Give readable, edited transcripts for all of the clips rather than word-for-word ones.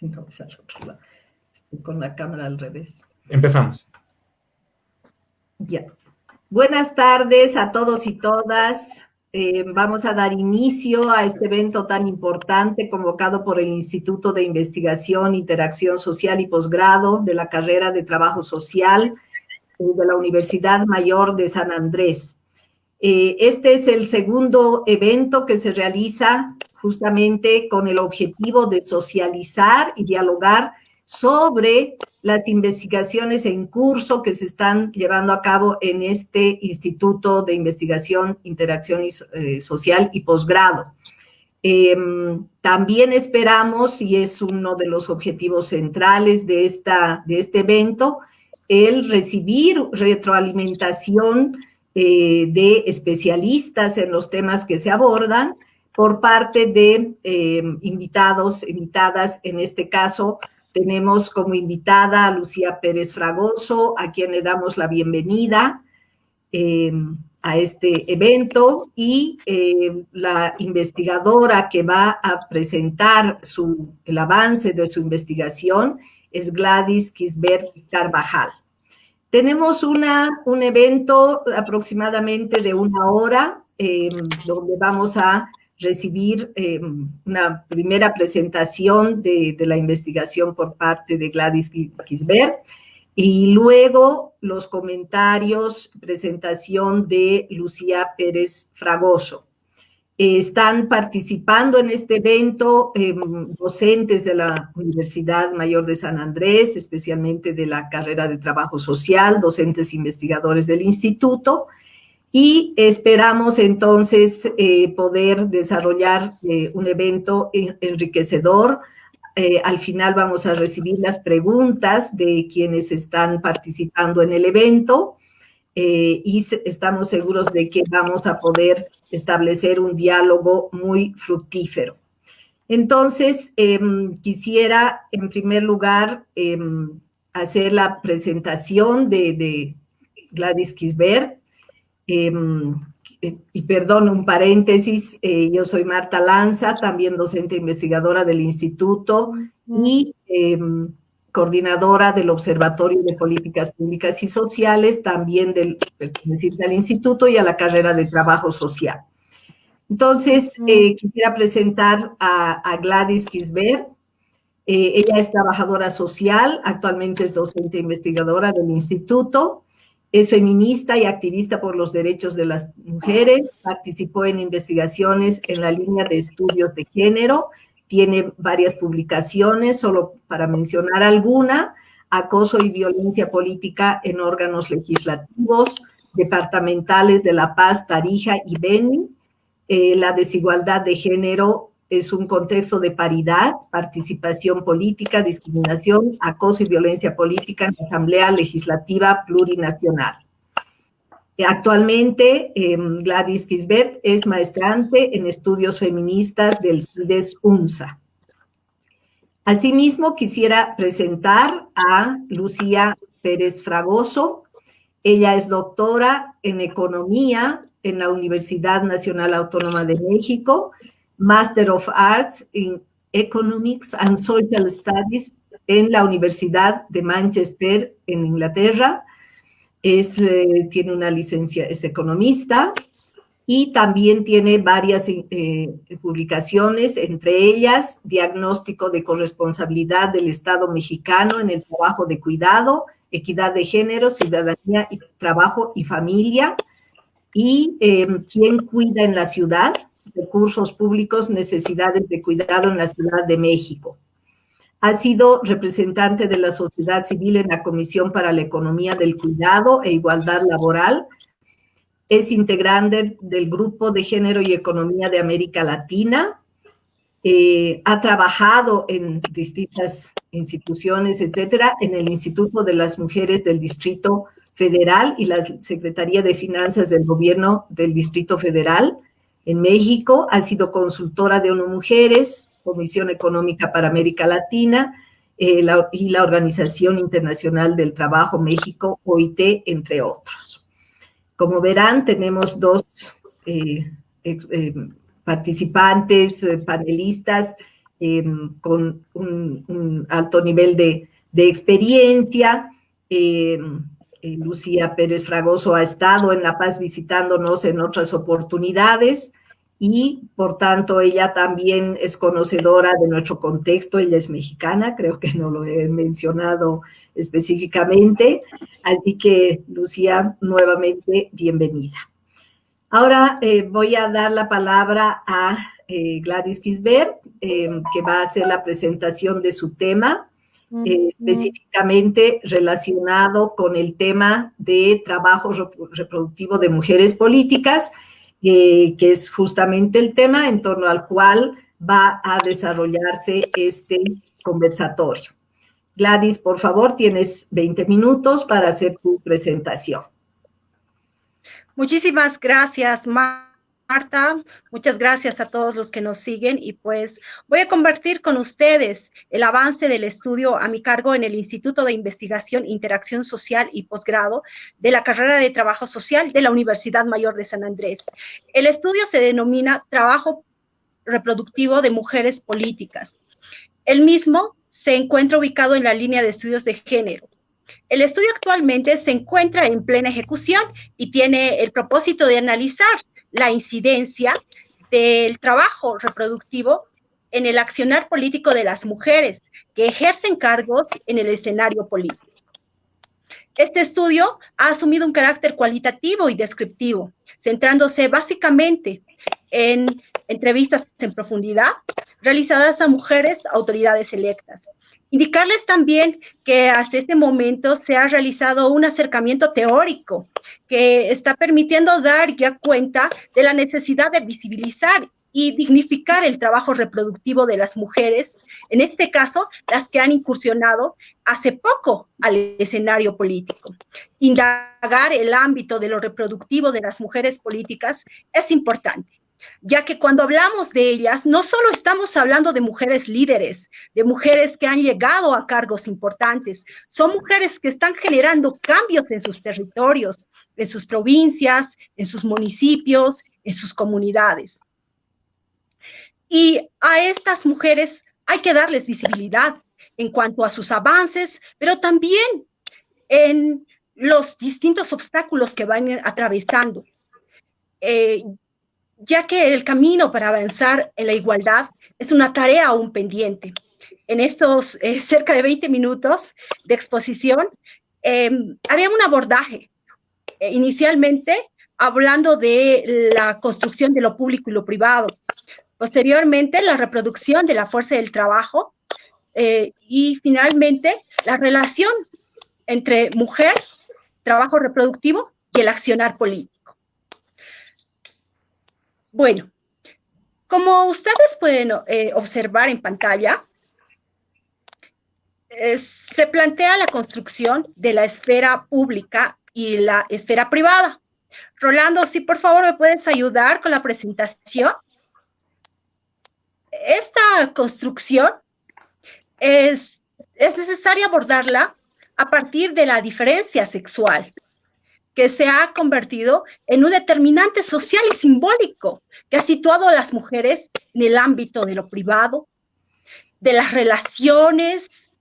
No, es al otro lado. Estoy con la cámara al revés. Empezamos. Ya. Buenas tardes a todos y todas. Vamos a dar inicio a este evento tan importante convocado por el Instituto de Investigación, Interacción Social y Posgrado de la carrera de Trabajo Social de la Universidad Mayor de San Andrés. Este es el segundo evento que se realiza justamente con el objetivo de socializar y dialogar sobre las investigaciones en curso que se están llevando a cabo en este Instituto de Investigación, Interacción Social y Posgrado. También esperamos, y es uno de los objetivos centrales de este evento, el recibir retroalimentación de especialistas en los temas que se abordan por parte de invitados, invitadas. En este caso tenemos como invitada a Lucía Pérez Fragoso, a quien le damos la bienvenida a este evento, y la investigadora que va a presentar el avance de su investigación es Gladys Quisbert Carvajal. Tenemos un evento aproximadamente de 1 hora, donde vamos a recibir una primera presentación de la investigación por parte de Gladys Quisbert, y luego los comentarios, presentación de Lucía Pérez Fragoso. Están participando en este evento docentes de la Universidad Mayor de San Andrés, especialmente de la carrera de Trabajo Social, docentes investigadores del instituto, y esperamos entonces poder desarrollar un evento enriquecedor. Al final vamos a recibir las preguntas de quienes están participando en el evento, y estamos seguros de que vamos a poder establecer un diálogo muy fructífero. Entonces, quisiera en primer lugar hacer la presentación de Gladys Quisbert. Y perdón, un paréntesis, yo soy Marta Lanza, también docente investigadora del instituto y coordinadora del Observatorio de Políticas Públicas y Sociales, también perteneciente al instituto y a la carrera de Trabajo Social. Entonces, quisiera presentar a Gladys Quisbert. Ella es trabajadora social, actualmente es docente investigadora del instituto, es feminista y activista por los derechos de las mujeres, participó en investigaciones en la línea de estudios de género, tiene varias publicaciones, solo para mencionar alguna: acoso y violencia política en órganos legislativos, departamentales de La Paz, Tarija y Beni, la desigualdad de género es un contexto de paridad, participación política, discriminación, acoso y violencia política en la Asamblea Legislativa Plurinacional. Actualmente, Gladys Quisbert es maestrante en estudios feministas del CIDES UNSA. Asimismo, quisiera presentar a Lucía Pérez Fragoso. Ella es doctora en Economía en la Universidad Nacional Autónoma de México, Master of Arts in Economics and Social Studies en la Universidad de Manchester, en Inglaterra. Tiene una licencia, es economista, y también tiene varias publicaciones, entre ellas Diagnóstico de corresponsabilidad del Estado mexicano en el trabajo de cuidado, equidad de género, ciudadanía, y trabajo y familia, y ¿Quién cuida en la ciudad? Recursos públicos, necesidades de cuidado en la Ciudad de México. Ha sido representante de la sociedad civil en la Comisión para la Economía del Cuidado e Igualdad Laboral. Es integrante del Grupo de Género y Economía de América Latina. Ha trabajado en distintas instituciones, etcétera, en el Instituto de las Mujeres del Distrito Federal y la Secretaría de Finanzas del Gobierno del Distrito Federal en México. Ha sido consultora de ONU Mujeres, Comisión Económica para América Latina, y la Organización Internacional del Trabajo México, OIT, entre otros. Como verán, tenemos dos participantes, panelistas con un alto nivel de experiencia. Lucía Pérez Fragoso ha estado en La Paz visitándonos en otras oportunidades y, por tanto, ella también es conocedora de nuestro contexto. Ella es mexicana, creo que no lo he mencionado específicamente. Así que, Lucía, nuevamente, bienvenida. Ahora voy a dar la palabra a Gladys Gisbert, que va a hacer la presentación de su tema, específicamente relacionado con el tema de trabajo reproductivo de mujeres políticas, que es justamente el tema en torno al cual va a desarrollarse este conversatorio. Gladys, por favor, tienes 20 minutos para hacer tu presentación. Muchísimas gracias, Marta. Muchas gracias a todos los que nos siguen, y pues voy a compartir con ustedes el avance del estudio a mi cargo en el Instituto de Investigación, Interacción Social y Posgrado de la carrera de Trabajo Social de la Universidad Mayor de San Andrés. El estudio se denomina Trabajo Reproductivo de Mujeres Políticas. El mismo se encuentra ubicado en la línea de estudios de género. El estudio actualmente se encuentra en plena ejecución y tiene el propósito de analizar la incidencia del trabajo reproductivo en el accionar político de las mujeres que ejercen cargos en el escenario político. Este estudio ha asumido un carácter cualitativo y descriptivo, centrándose básicamente en entrevistas en profundidad realizadas a mujeres autoridades electas. Indicarles también que hasta este momento se ha realizado un acercamiento teórico que está permitiendo dar ya cuenta de la necesidad de visibilizar y dignificar el trabajo reproductivo de las mujeres, en este caso, las que han incursionado hace poco al escenario político. Indagar el ámbito de lo reproductivo de las mujeres políticas es importante, ya que cuando hablamos de ellas, no solo estamos hablando de mujeres líderes, de mujeres que han llegado a cargos importantes, son mujeres que están generando cambios en sus territorios, en sus provincias, en sus municipios, en sus comunidades. Y a estas mujeres hay que darles visibilidad en cuanto a sus avances, pero también en los distintos obstáculos que van atravesando. Ya que el camino para avanzar en la igualdad es una tarea aún pendiente. En estos cerca de 20 minutos de exposición, haré un abordaje, inicialmente hablando de la construcción de lo público y lo privado, posteriormente la reproducción de la fuerza del trabajo, y finalmente la relación entre mujer, trabajo reproductivo y el accionar político. Bueno, como ustedes pueden observar en pantalla, se plantea la construcción de la esfera pública y la esfera privada. Rolando, si por favor me puedes ayudar con la presentación. Esta construcción es necesario abordarla a partir de la diferencia sexual, que se ha convertido en un determinante social y simbólico que ha situado a las mujeres en el ámbito de lo privado, de las relaciones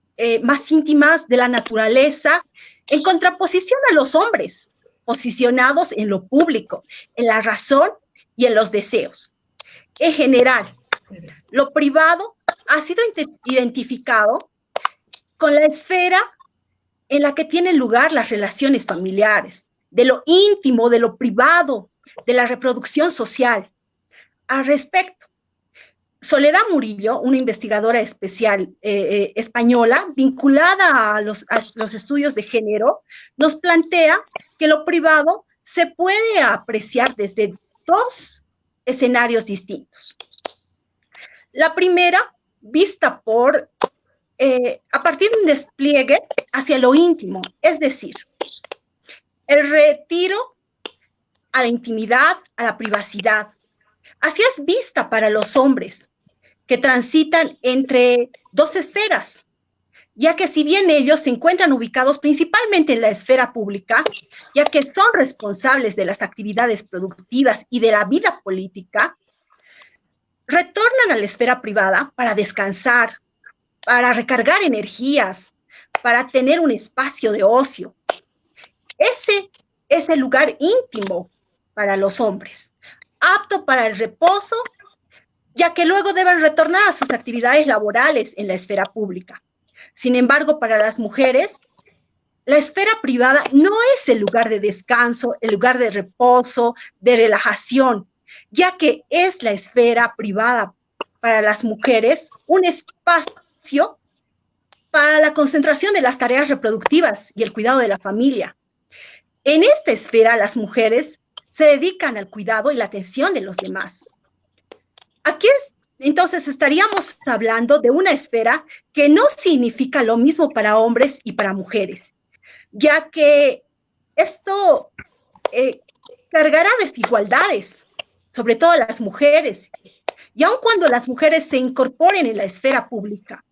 más íntimas de la naturaleza, en contraposición a los hombres, posicionados en lo público, en la razón y en los deseos. En general, lo privado ha sido identificado con la esfera en la que tienen lugar las relaciones familiares, de lo íntimo, de lo privado, de la reproducción social. Al respecto, Soledad Murillo, una investigadora especial española vinculada a los estudios de género, nos plantea que lo privado se puede apreciar desde dos escenarios distintos. La primera, vista a partir de un despliegue hacia lo íntimo, es decir, el retiro a la intimidad, a la privacidad. Así es vista para los hombres que transitan entre dos esferas, ya que si bien ellos se encuentran ubicados principalmente en la esfera pública, ya que son responsables de las actividades productivas y de la vida política, retornan a la esfera privada para descansar, para recargar energías, para tener un espacio de ocio. Ese es el lugar íntimo para los hombres, apto para el reposo, ya que luego deben retornar a sus actividades laborales en la esfera pública. Sin embargo, para las mujeres, la esfera privada no es el lugar de descanso, el lugar de reposo, de relajación, ya que es la esfera privada para las mujeres un espacio para la concentración de las tareas reproductivas y el cuidado de la familia. En esta esfera, las mujeres se dedican al cuidado y la atención de los demás. Aquí entonces estaríamos hablando de una esfera que no significa lo mismo para hombres y para mujeres, ya que esto cargará desigualdades, sobre todo a las mujeres, y aun cuando las mujeres se incorporen en la esfera pública,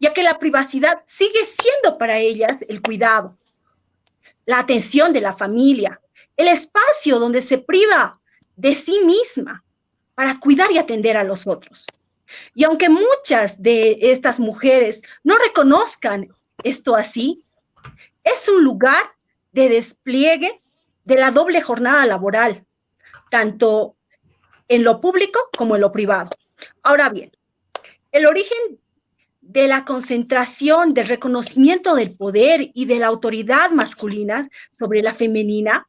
ya que la privacidad sigue siendo para ellas el cuidado, la atención de la familia, el espacio donde se priva de sí misma para cuidar y atender a los otros. Y aunque muchas de estas mujeres no reconozcan esto así, es un lugar de despliegue de la doble jornada laboral, tanto en lo público como en lo privado. Ahora bien, el origen de la concentración, del reconocimiento del poder y de la autoridad masculina sobre la femenina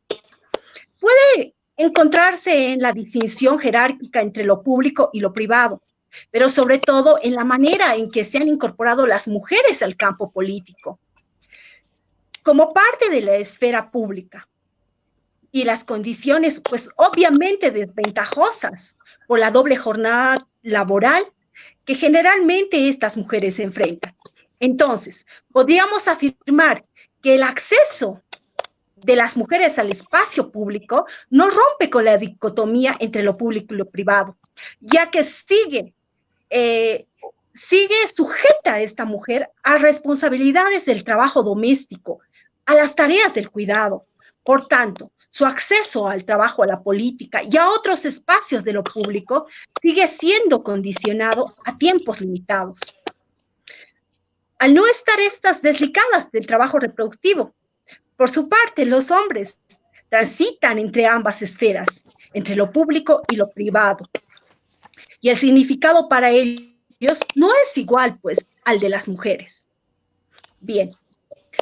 puede encontrarse en la distinción jerárquica entre lo público y lo privado, pero sobre todo en la manera en que se han incorporado las mujeres al campo político. Como parte de la esfera pública y las condiciones, pues obviamente desventajosas por la doble jornada laboral que generalmente estas mujeres se enfrentan. Entonces, podríamos afirmar que el acceso de las mujeres al espacio público no rompe con la dicotomía entre lo público y lo privado, ya que sigue sujeta esta mujer a responsabilidades del trabajo doméstico, a las tareas del cuidado. Por tanto, su acceso al trabajo, a la política y a otros espacios de lo público sigue siendo condicionado a tiempos limitados. Al no estar estas desligadas del trabajo reproductivo, por su parte, los hombres transitan entre ambas esferas, entre lo público y lo privado. Y el significado para ellos no es igual, pues, al de las mujeres. Bien,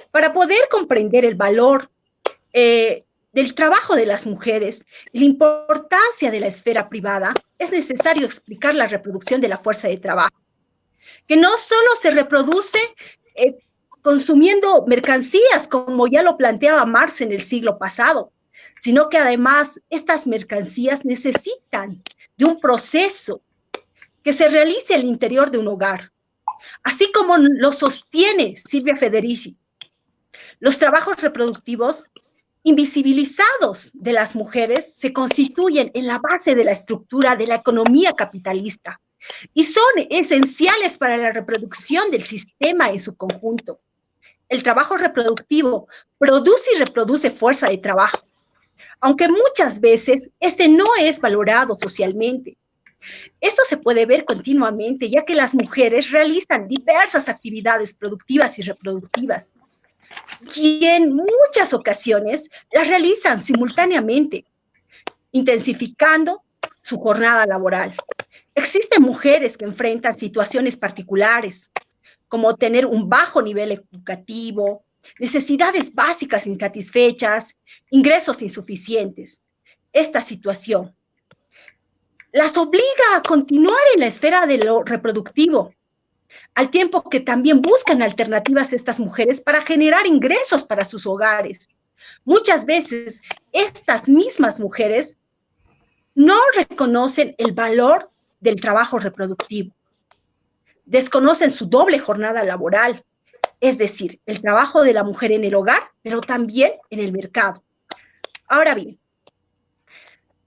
para poder comprender el valor del trabajo de las mujeres y la importancia de la esfera privada, es necesario explicar la reproducción de la fuerza de trabajo, que no solo se reproduce consumiendo mercancías, como ya lo planteaba Marx en el siglo pasado, sino que además estas mercancías necesitan de un proceso que se realice al interior de un hogar, así como lo sostiene Silvia Federici. Los trabajos reproductivos invisibilizados de las mujeres se constituyen en la base de la estructura de la economía capitalista y son esenciales para la reproducción del sistema en su conjunto. El trabajo reproductivo produce y reproduce fuerza de trabajo, aunque muchas veces este no es valorado socialmente. Esto se puede ver continuamente, ya que las mujeres realizan diversas actividades productivas y reproductivas, y en muchas ocasiones las realizan simultáneamente, intensificando su jornada laboral. Existen mujeres que enfrentan situaciones particulares, como tener un bajo nivel educativo, necesidades básicas insatisfechas, ingresos insuficientes. Esta situación las obliga a continuar en la esfera de lo reproductivo, al tiempo que también buscan alternativas estas mujeres para generar ingresos para sus hogares. Muchas veces estas mismas mujeres no reconocen el valor del trabajo reproductivo. Desconocen su doble jornada laboral, es decir, el trabajo de la mujer en el hogar, pero también en el mercado. Ahora bien,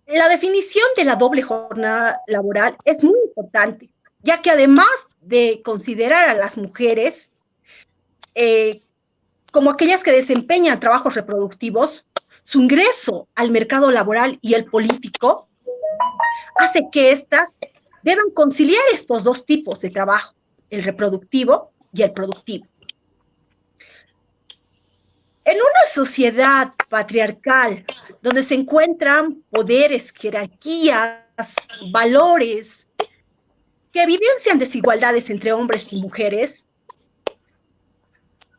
la definición de la doble jornada laboral es muy importante, ya que además de considerar a las mujeres como aquellas que desempeñan trabajos reproductivos, su ingreso al mercado laboral y el político hace que éstas deban conciliar estos dos tipos de trabajo, el reproductivo y el productivo. En una sociedad patriarcal, donde se encuentran poderes, jerarquías, valores, que evidencian desigualdades entre hombres y mujeres,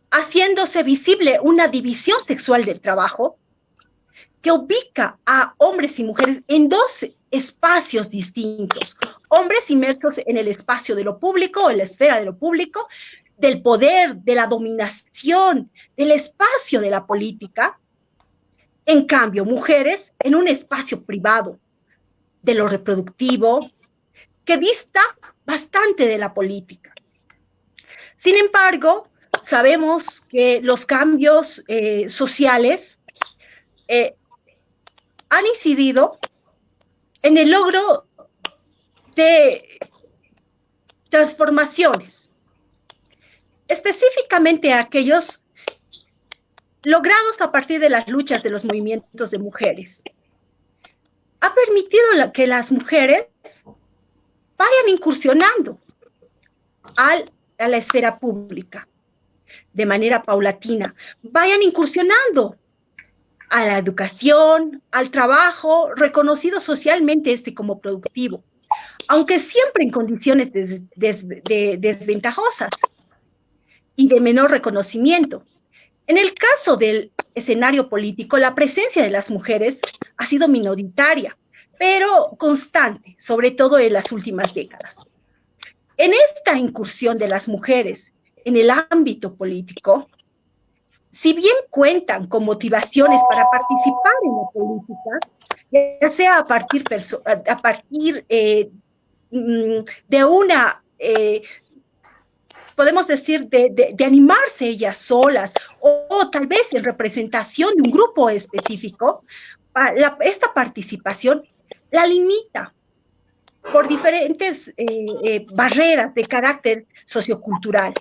haciéndose visible una división sexual del trabajo, que ubica a hombres y mujeres en dos espacios distintos, hombres inmersos en el espacio de lo público, en la esfera de lo público, del poder, de la dominación, del espacio de la política. En cambio, mujeres en un espacio privado, de lo reproductivo, que dista bastante de la política. Sin embargo, sabemos que los cambios sociales han incidido en el logro de transformaciones, específicamente aquellos logrados a partir de las luchas de los movimientos de mujeres. Ha permitido que las mujeres vayan incursionando a la esfera pública de manera paulatina, vayan incursionando a la educación, al trabajo, reconocido socialmente como productivo, aunque siempre en condiciones desventajosas y de menor reconocimiento. En el caso del escenario político, la presencia de las mujeres ha sido minoritaria, pero constante, sobre todo en las últimas décadas. En esta incursión de las mujeres en el ámbito político, si bien cuentan con motivaciones para participar en la política, ya sea a partir de una, podemos decir, de animarse ellas solas, o tal vez en representación de un grupo específico, esta participación la limita por diferentes barreras de carácter sociocultural,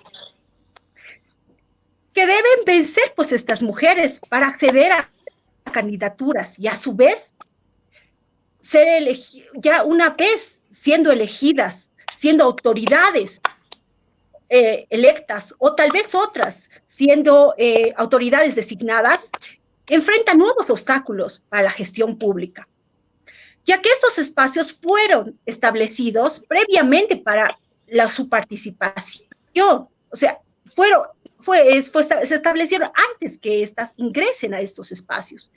que deben vencer pues estas mujeres para acceder a candidaturas y a su vez ser ya una vez siendo elegidas, siendo autoridades electas, o tal vez otras siendo autoridades designadas, enfrentan nuevos obstáculos para la gestión pública, ya que estos espacios fueron establecidos previamente para su participación, o sea, se establecieron antes que éstas ingresen a estos espacios.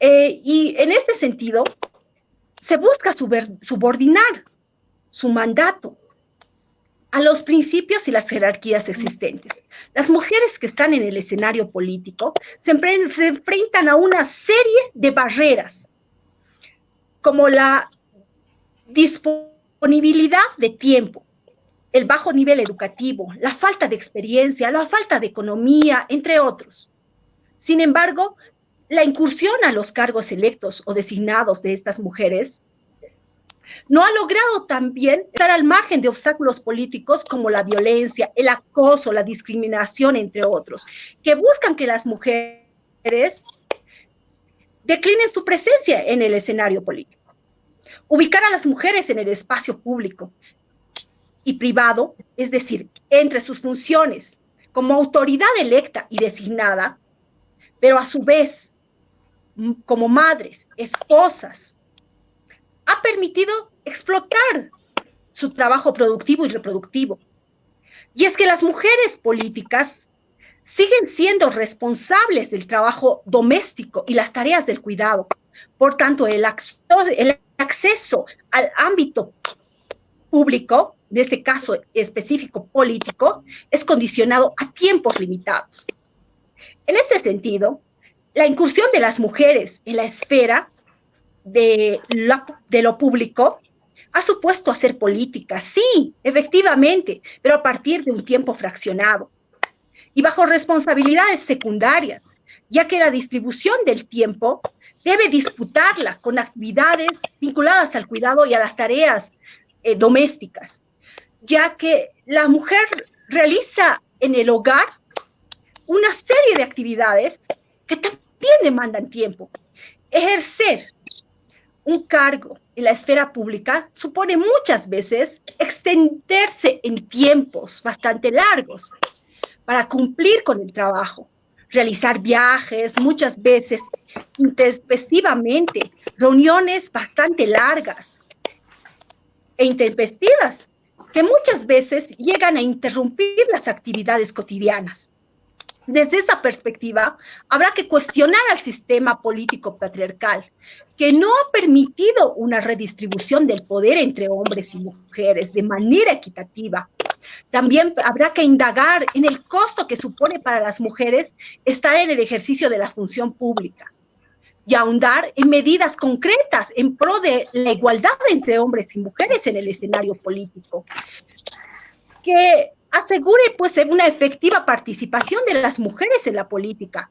Y en este sentido, se busca subordinar su mandato a los principios y las jerarquías existentes. Las mujeres que están en el escenario político se enfrentan a una serie de barreras, como la disponibilidad de tiempo, el bajo nivel educativo, la falta de experiencia, la falta de economía, entre otros. Sin embargo, la incursión a los cargos electos o designados de estas mujeres no ha logrado también estar al margen de obstáculos políticos como la violencia, el acoso, la discriminación, entre otros, que buscan que las mujeres declinen su presencia en el escenario político. Ubicar a las mujeres en el espacio público y privado, es decir, entre sus funciones como autoridad electa y designada, pero a su vez como madres, esposas, ha permitido explotar su trabajo productivo y reproductivo. Y es que las mujeres políticas siguen siendo responsables del trabajo doméstico y las tareas del cuidado. Por tanto, el acceso al ámbito público, en este caso específico político, es condicionado a tiempos limitados. En este sentido, la incursión de las mujeres en la esfera de lo público ha supuesto hacer política, sí, efectivamente, pero a partir de un tiempo fraccionado y bajo responsabilidades secundarias, ya que la distribución del tiempo debe disputarla con actividades vinculadas al cuidado y a las tareas domésticas, ya que la mujer realiza en el hogar una serie de actividades que también demandan tiempo. Ejercer un cargo en la esfera pública supone muchas veces extenderse en tiempos bastante largos para cumplir con el trabajo, realizar viajes, muchas veces intempestivamente, reuniones bastante largas e intempestivas, que muchas veces llegan a interrumpir las actividades cotidianas. Desde esa perspectiva, habrá que cuestionar al sistema político patriarcal, que no ha permitido una redistribución del poder entre hombres y mujeres de manera equitativa. También habrá que indagar en el costo que supone para las mujeres estar en el ejercicio de la función pública y ahondar en medidas concretas en pro de la igualdad entre hombres y mujeres en el escenario político, que asegure pues una efectiva participación de las mujeres en la política.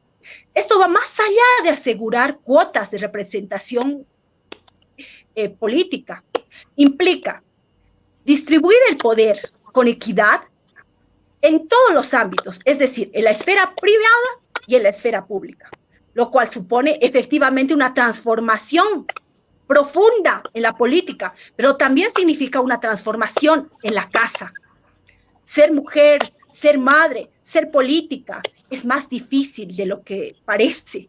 Esto va más allá de asegurar cuotas de representación política. Implica distribuir el poder con equidad en todos los ámbitos, es decir, en la esfera privada y en la esfera pública, lo cual supone efectivamente una transformación profunda en la política, pero también significa una transformación en la casa. Ser mujer, ser madre, ser política es más difícil de lo que parece,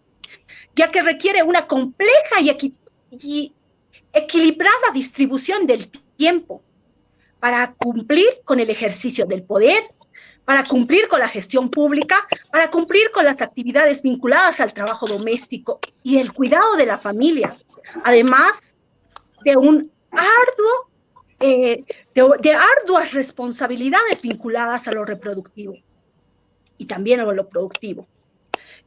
ya que requiere una compleja y equilibrada distribución del tiempo para cumplir con el ejercicio del poder, para cumplir con la gestión pública, para cumplir con las actividades vinculadas al trabajo doméstico y el cuidado de la familia, además de un de arduas responsabilidades vinculadas a lo reproductivo y también a lo productivo.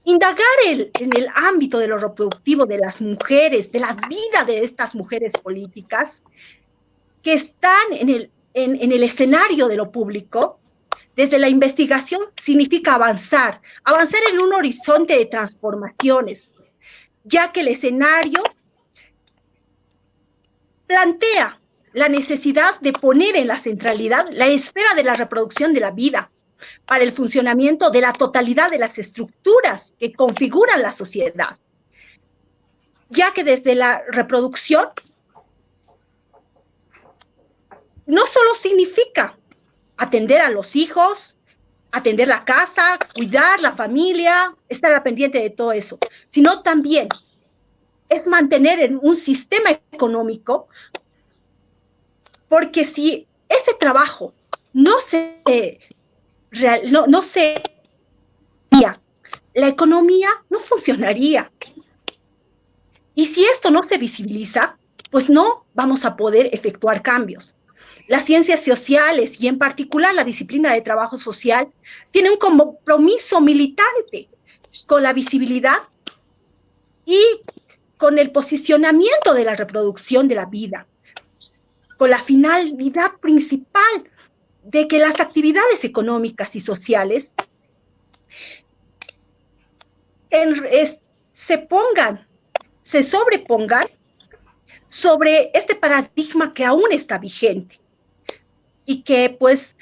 Indagar en el ámbito de lo reproductivo de las mujeres, de la vida de estas mujeres políticas que están en el escenario de lo público, desde la investigación significa avanzar en un horizonte de transformaciones, ya que el escenario plantea la necesidad de poner en la centralidad la esfera de la reproducción de la vida para el funcionamiento de la totalidad de las estructuras que configuran la sociedad, ya que desde la reproducción no solo significa atender a los hijos, atender la casa, cuidar la familia, estar al pendiente de todo eso, sino también es mantener en un sistema económico, porque si ese trabajo no se la economía no funcionaría. Y si esto no se visibiliza, pues no vamos a poder efectuar cambios. Las ciencias sociales y en particular la disciplina de trabajo social tiene un compromiso militante con la visibilidad y con el posicionamiento de la reproducción de la vida, con la finalidad principal de que las actividades económicas y sociales se sobrepongan sobre este paradigma que aún está vigente y que pues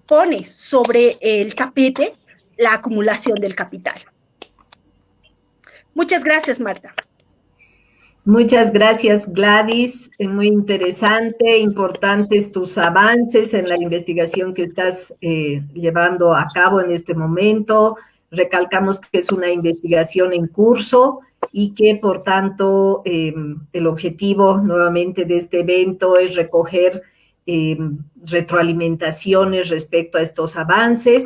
pone sobre el tapete la acumulación del capital. Muchas gracias, Marta. Muchas gracias, Gladys. Muy interesante, importantes tus avances en la investigación que estás llevando a cabo en este momento. Recalcamos que es una investigación en curso y que, por tanto, el objetivo nuevamente de este evento es recoger retroalimentaciones respecto a estos avances.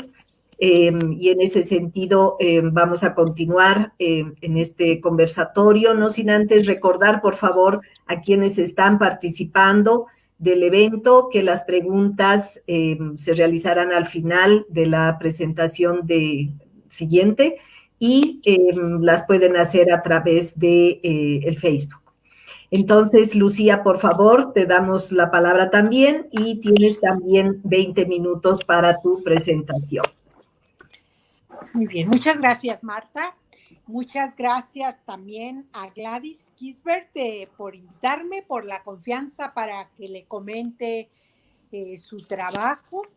Y en ese sentido vamos a continuar en este conversatorio, no sin antes recordar, por favor, a quienes están participando del evento, que las preguntas se realizarán al final de la presentación siguiente y las pueden hacer a través de el Facebook. Entonces, Lucía, por favor, te damos la palabra también y tienes también 20 minutos para tu presentación. Muy bien, muchas gracias, Marta. Muchas gracias también a Gladys Gisbert por invitarme, por la confianza para que le comente su trabajo.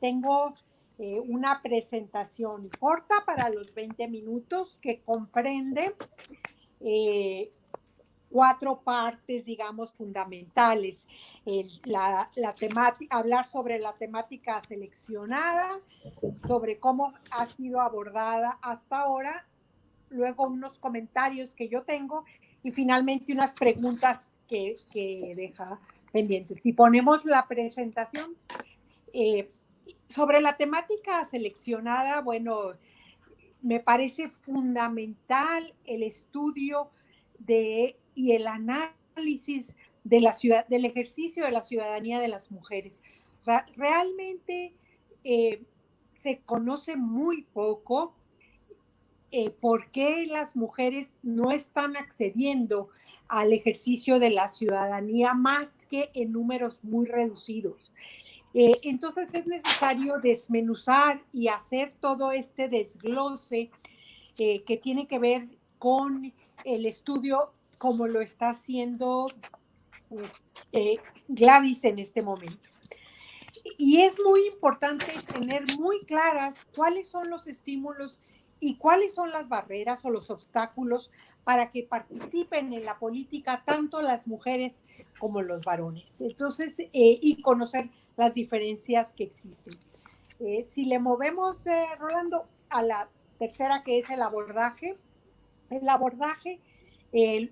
Tengo una presentación corta para los 20 minutos que comprende 4 partes, digamos, fundamentales. Hablar sobre la temática seleccionada, sobre cómo ha sido abordada hasta ahora, luego unos comentarios que yo tengo y finalmente unas preguntas que deja pendientes. Si ponemos la presentación, sobre la temática seleccionada, bueno, me parece fundamental el estudio y el análisis del ejercicio de la ciudadanía de las mujeres. Realmente se conoce muy poco por qué las mujeres no están accediendo al ejercicio de la ciudadanía más que en números muy reducidos. Entonces es necesario desmenuzar y hacer todo este desglose que tiene que ver con el estudio como lo está haciendo Gladys en este momento. Y es muy importante tener muy claras cuáles son los estímulos y cuáles son las barreras o los obstáculos para que participen en la política tanto las mujeres como los varones. Entonces, y conocer las diferencias que existen. Si le movemos, Rolando, a la tercera, que es el abordaje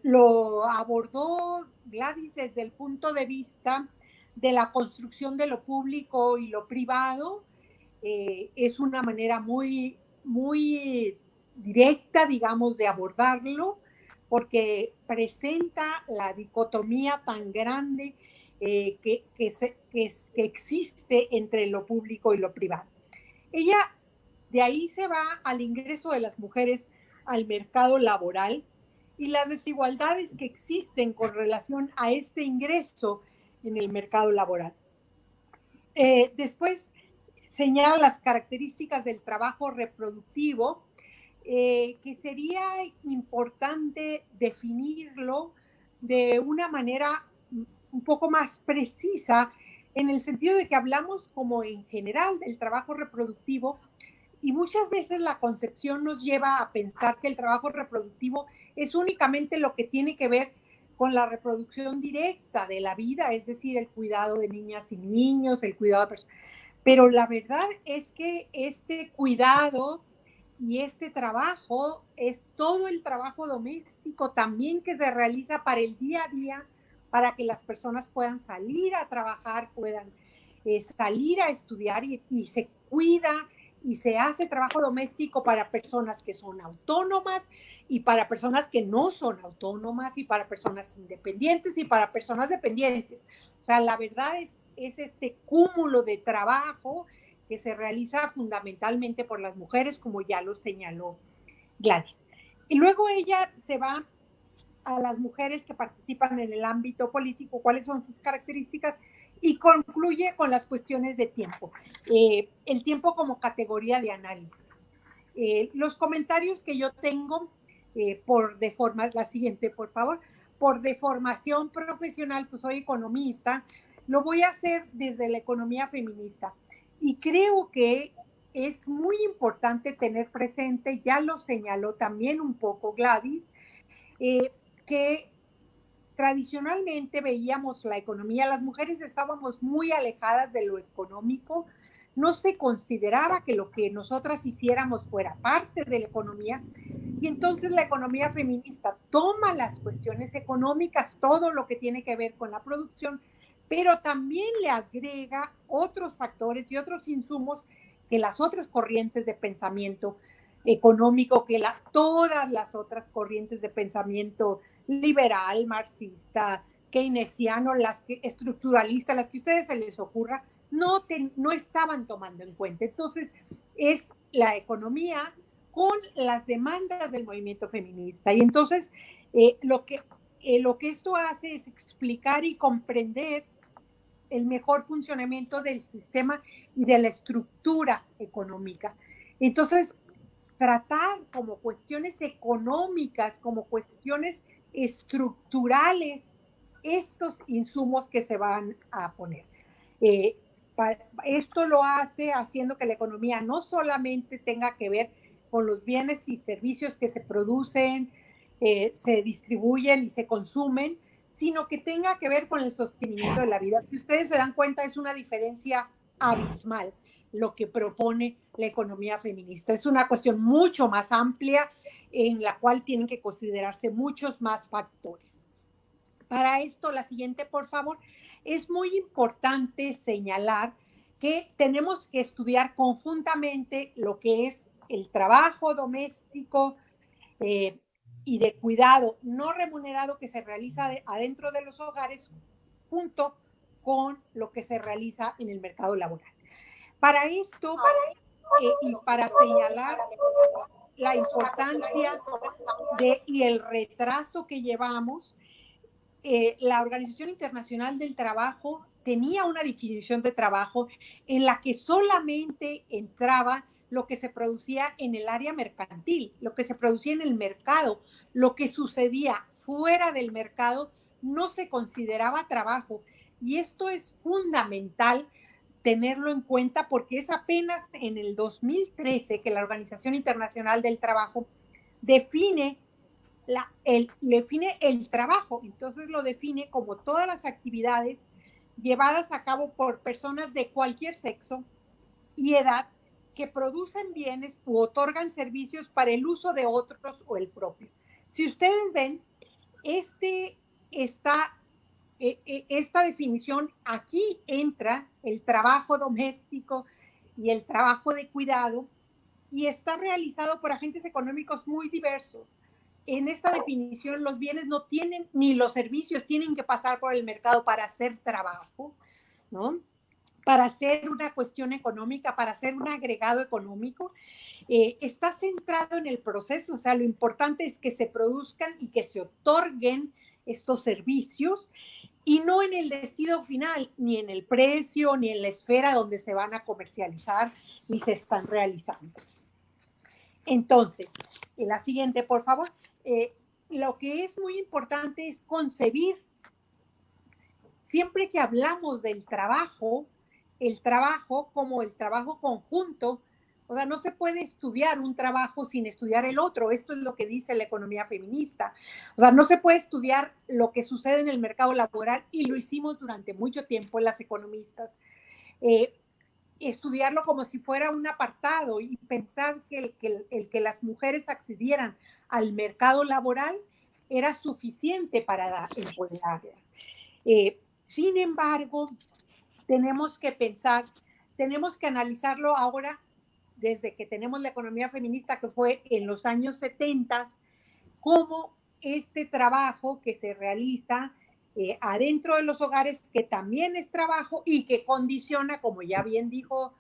lo abordó Gladys desde el punto de vista de la construcción de lo público y lo privado. Es una manera muy, muy directa, digamos, de abordarlo, porque presenta la dicotomía tan grande que existe entre lo público y lo privado. Ella de ahí se va al ingreso de las mujeres al mercado laboral y las desigualdades que existen con relación a este ingreso en el mercado laboral. Después señala las características del trabajo reproductivo, que sería importante definirlo de una manera un poco más precisa, en el sentido de que hablamos como en general del trabajo reproductivo, y muchas veces la concepción nos lleva a pensar que el trabajo reproductivo es únicamente lo que tiene que ver con la reproducción directa de la vida, es decir, el cuidado de niñas y niños, el cuidado de personas. Pero la verdad es que este cuidado y este trabajo es todo el trabajo doméstico también que se realiza para el día a día, para que las personas puedan salir a trabajar, puedan salir a estudiar y se cuida y se hace trabajo doméstico para personas que son autónomas y para personas que no son autónomas y para personas independientes y para personas dependientes. O sea, la verdad es este cúmulo de trabajo que se realiza fundamentalmente por las mujeres, como ya lo señaló Gladys. Y luego ella se va a las mujeres que participan en el ámbito político, cuáles son sus características, y concluye con las cuestiones de tiempo. El tiempo como categoría de análisis. Los comentarios que yo tengo la siguiente, por favor. Por deformación profesional, pues soy economista, lo voy a hacer desde la economía feminista. Y creo que es muy importante tener presente, ya lo señaló también un poco Gladys, que tradicionalmente veíamos la economía, las mujeres estábamos muy alejadas de lo económico, no se consideraba que lo que nosotras hiciéramos fuera parte de la economía, y entonces la economía feminista toma las cuestiones económicas, todo lo que tiene que ver con la producción, pero también le agrega otros factores y otros insumos que las otras corrientes de pensamiento económico, que todas las otras corrientes de pensamiento liberal, marxista, keynesiano, estructuralista, las que a ustedes se les ocurra, no estaban tomando en cuenta. Entonces, es la economía con las demandas del movimiento feminista. Y entonces, lo que esto hace es explicar y comprender el mejor funcionamiento del sistema y de la estructura económica. Entonces, tratar como cuestiones económicas, como cuestiones estructurales, estos insumos que se van a poner. Esto lo hace haciendo que la economía no solamente tenga que ver con los bienes y servicios que se producen, se distribuyen y se consumen, sino que tenga que ver con el sostenimiento de la vida. Si ustedes se dan cuenta, es una diferencia abismal lo que propone la economía feminista. Es una cuestión mucho más amplia en la cual tienen que considerarse muchos más factores. Para esto, la siguiente, por favor. Es muy importante señalar que tenemos que estudiar conjuntamente lo que es el trabajo doméstico y de cuidado no remunerado que se realiza adentro de los hogares junto con lo que se realiza en el mercado laboral. Para esto y para señalar la importancia y el retraso que llevamos, la Organización Internacional del Trabajo tenía una definición de trabajo en la que solamente entraba lo que se producía en el área mercantil, lo que se producía en el mercado, lo que sucedía fuera del mercado no se consideraba trabajo. Y esto es fundamental tenerlo en cuenta porque es apenas en el 2013 que la Organización Internacional del Trabajo define el trabajo. Entonces lo define como todas las actividades llevadas a cabo por personas de cualquier sexo y edad que producen bienes u otorgan servicios para el uso de otros o el propio. Si ustedes ven, esta definición, aquí entra el trabajo doméstico y el trabajo de cuidado y está realizado por agentes económicos muy diversos. En esta definición, los bienes no tienen, ni los servicios tienen que pasar por el mercado para hacer trabajo, ¿no? Para hacer una cuestión económica, para hacer un agregado económico. Está centrado en el proceso, o sea, lo importante es que se produzcan y que se otorguen estos servicios y no en el destino final, ni en el precio, ni en la esfera donde se van a comercializar, ni se están realizando. Entonces, la siguiente, por favor. Lo que es muy importante es concebir, siempre que hablamos del trabajo, el trabajo como el trabajo conjunto, o sea, no se puede estudiar un trabajo sin estudiar el otro. Esto es lo que dice la economía feminista. O sea, no se puede estudiar lo que sucede en el mercado laboral, y lo hicimos durante mucho tiempo las economistas. Estudiarlo como si fuera un apartado y pensar que el que las mujeres accedieran al mercado laboral era suficiente para empoderarlas. Sin embargo, tenemos que pensar, tenemos que analizarlo ahora desde que tenemos la economía feminista, que fue en los años 70, cómo este trabajo que se realiza adentro de los hogares, que también es trabajo y que condiciona, como ya bien dijo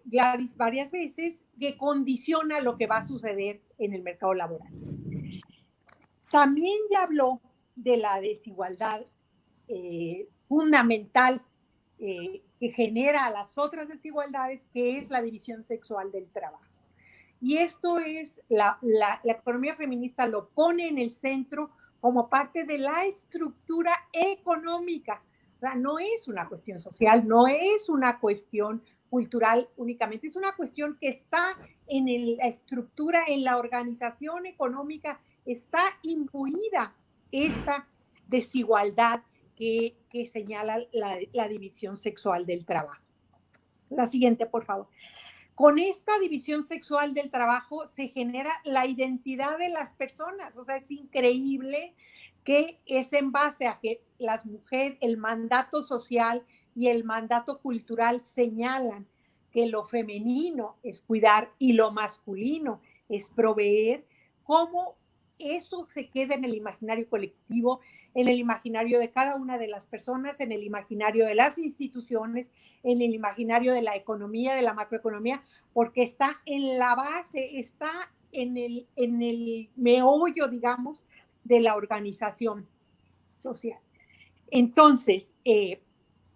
Gladys varias veces, que condiciona lo que va a suceder en el mercado laboral. También ya habló de la desigualdad fundamental que genera las otras desigualdades, que es la división sexual del trabajo. Y esto es, la economía feminista lo pone en el centro como parte de la estructura económica. O sea, no es una cuestión social, no es una cuestión cultural únicamente, es una cuestión que está en la estructura, en la organización económica, está imbuida esta desigualdad que señala la división sexual del trabajo. La siguiente, por favor. Con esta división sexual del trabajo se genera la identidad de las personas. O sea, es increíble que es en base a que las mujeres, el mandato social y el mandato cultural señalan que lo femenino es cuidar y lo masculino es proveer, cómo eso se queda en el imaginario colectivo, en el imaginario de cada una de las personas, en el imaginario de las instituciones, en el imaginario de la economía, de la macroeconomía, porque está en la base, está en el meollo, digamos, de la organización social. Entonces,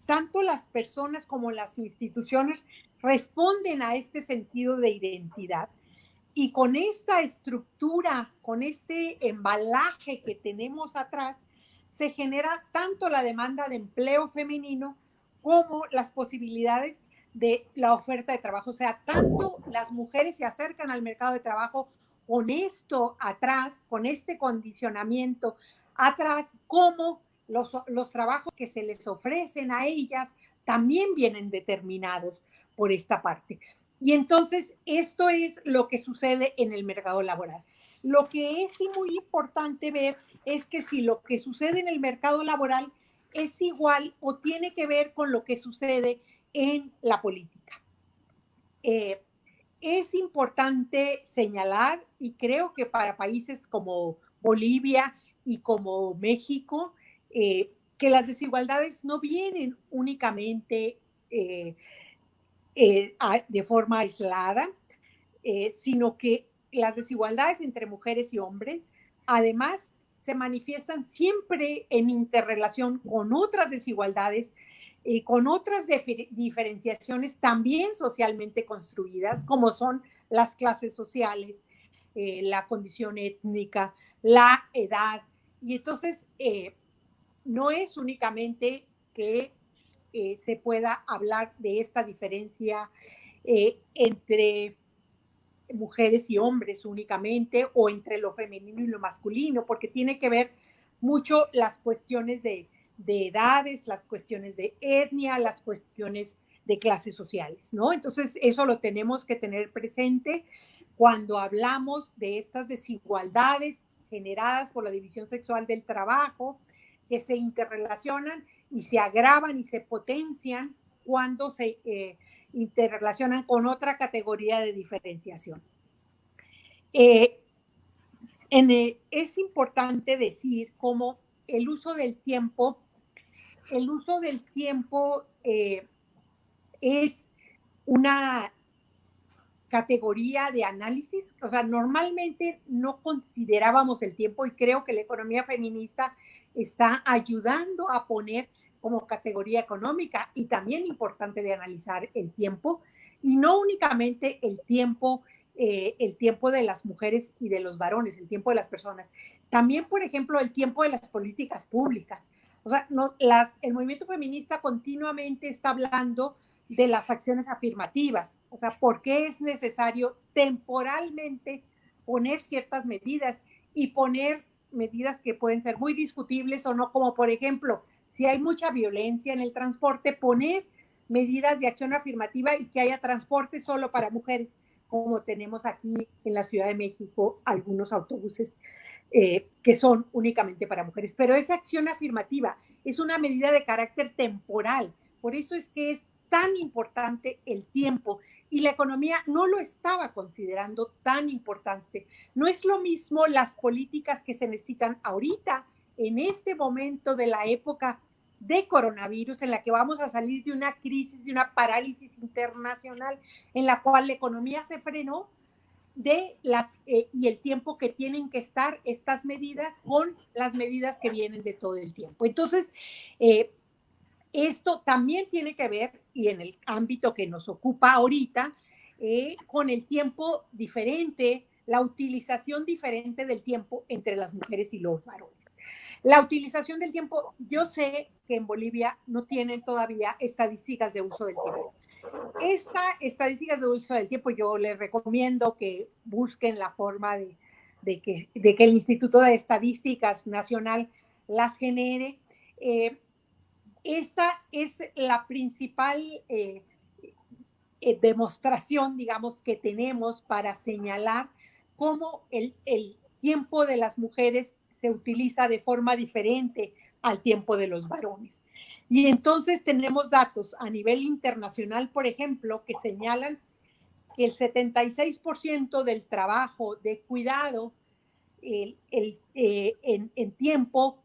tanto las personas como las instituciones responden a este sentido de identidad. Y con esta estructura, con este embalaje que tenemos atrás, se genera tanto la demanda de empleo femenino como las posibilidades de la oferta de trabajo. O sea, tanto las mujeres se acercan al mercado de trabajo con esto atrás, con este condicionamiento atrás, cómo los trabajos que se les ofrecen a ellas también vienen determinados por esta parte. Y entonces esto es lo que sucede en el mercado laboral. Lo que es muy importante ver es que si lo que sucede en el mercado laboral es igual o tiene que ver con lo que sucede en la política. Es importante señalar, y creo que para países como Bolivia y como México, que las desigualdades no vienen únicamente de forma aislada, sino que las desigualdades entre mujeres y hombres, además, se manifiestan siempre en interrelación con otras desigualdades, con otras diferenciaciones también socialmente construidas, como son las clases sociales, la condición étnica, la edad. Y entonces, no es únicamente que se pueda hablar de esta diferencia entre mujeres y hombres únicamente, o entre lo femenino y lo masculino, porque tiene que ver mucho las cuestiones de edades, las cuestiones de etnia, las cuestiones de clases sociales, ¿no? Entonces, eso lo tenemos que tener presente cuando hablamos de estas desigualdades generadas por la división sexual del trabajo, que se interrelacionan y se agravan y se potencian cuando se interrelacionan con otra categoría de diferenciación. Es importante decir cómo el uso del tiempo es una categoría de análisis. O sea, normalmente no considerábamos el tiempo, y creo que la economía feminista está ayudando a poner como categoría económica y también importante de analizar el tiempo, y no únicamente el tiempo de las mujeres y de los varones, el tiempo de las personas. También, por ejemplo, el tiempo de las políticas públicas. O sea, el movimiento feminista continuamente está hablando de las acciones afirmativas. O sea, ¿por qué es necesario temporalmente poner ciertas medidas y poner medidas que pueden ser muy discutibles o no? Como, por ejemplo, si hay mucha violencia en el transporte, poner medidas de acción afirmativa y que haya transporte solo para mujeres, como tenemos aquí en la Ciudad de México algunos autobuses que son únicamente para mujeres. Pero esa acción afirmativa es una medida de carácter temporal. Por eso es que es tan importante el tiempo, y la economía no lo estaba considerando tan importante. No es lo mismo las políticas que se necesitan ahorita, en este momento de la época de coronavirus, en la que vamos a salir de una crisis, de una parálisis internacional, en la cual la economía se frenó, y el tiempo que tienen que estar estas medidas con las medidas que vienen de todo el tiempo. Entonces, esto también tiene que ver, y en el ámbito que nos ocupa ahorita, con el tiempo diferente, la utilización diferente del tiempo entre las mujeres y los varones. La utilización del tiempo, yo sé que en Bolivia no tienen todavía estadísticas de uso del tiempo. Estas estadísticas de uso del tiempo, yo les recomiendo que busquen la forma de que el Instituto de Estadísticas Nacional las genere. Esta es la principal demostración, digamos, que tenemos para señalar cómo el tiempo de las mujeres se utiliza de forma diferente al tiempo de los varones. Y entonces tenemos datos a nivel internacional, por ejemplo, que señalan que el 76% del trabajo de cuidado en tiempo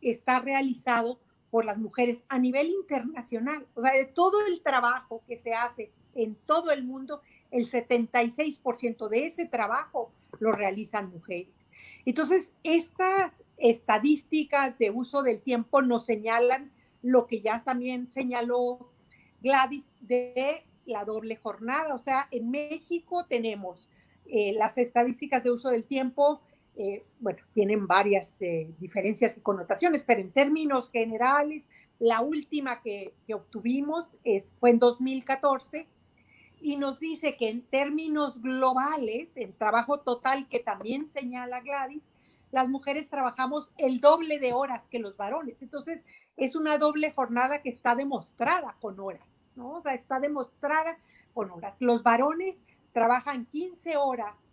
está realizado por las mujeres a nivel internacional. O sea, de todo el trabajo que se hace en todo el mundo, el 76% de ese trabajo lo realizan mujeres. Entonces, estas estadísticas de uso del tiempo nos señalan lo que ya también señaló Gladys de la doble jornada. O sea, en México tenemos las estadísticas de uso del tiempo, bueno, tienen varias diferencias y connotaciones, pero en términos generales, la última que obtuvimos fue en 2014, y nos dice que en términos globales, el trabajo total que también señala Gladys, las mujeres trabajamos el doble de horas que los varones. Entonces, es una doble jornada que está demostrada con horas, ¿no? O sea, está demostrada con horas. Los varones trabajan 15 horas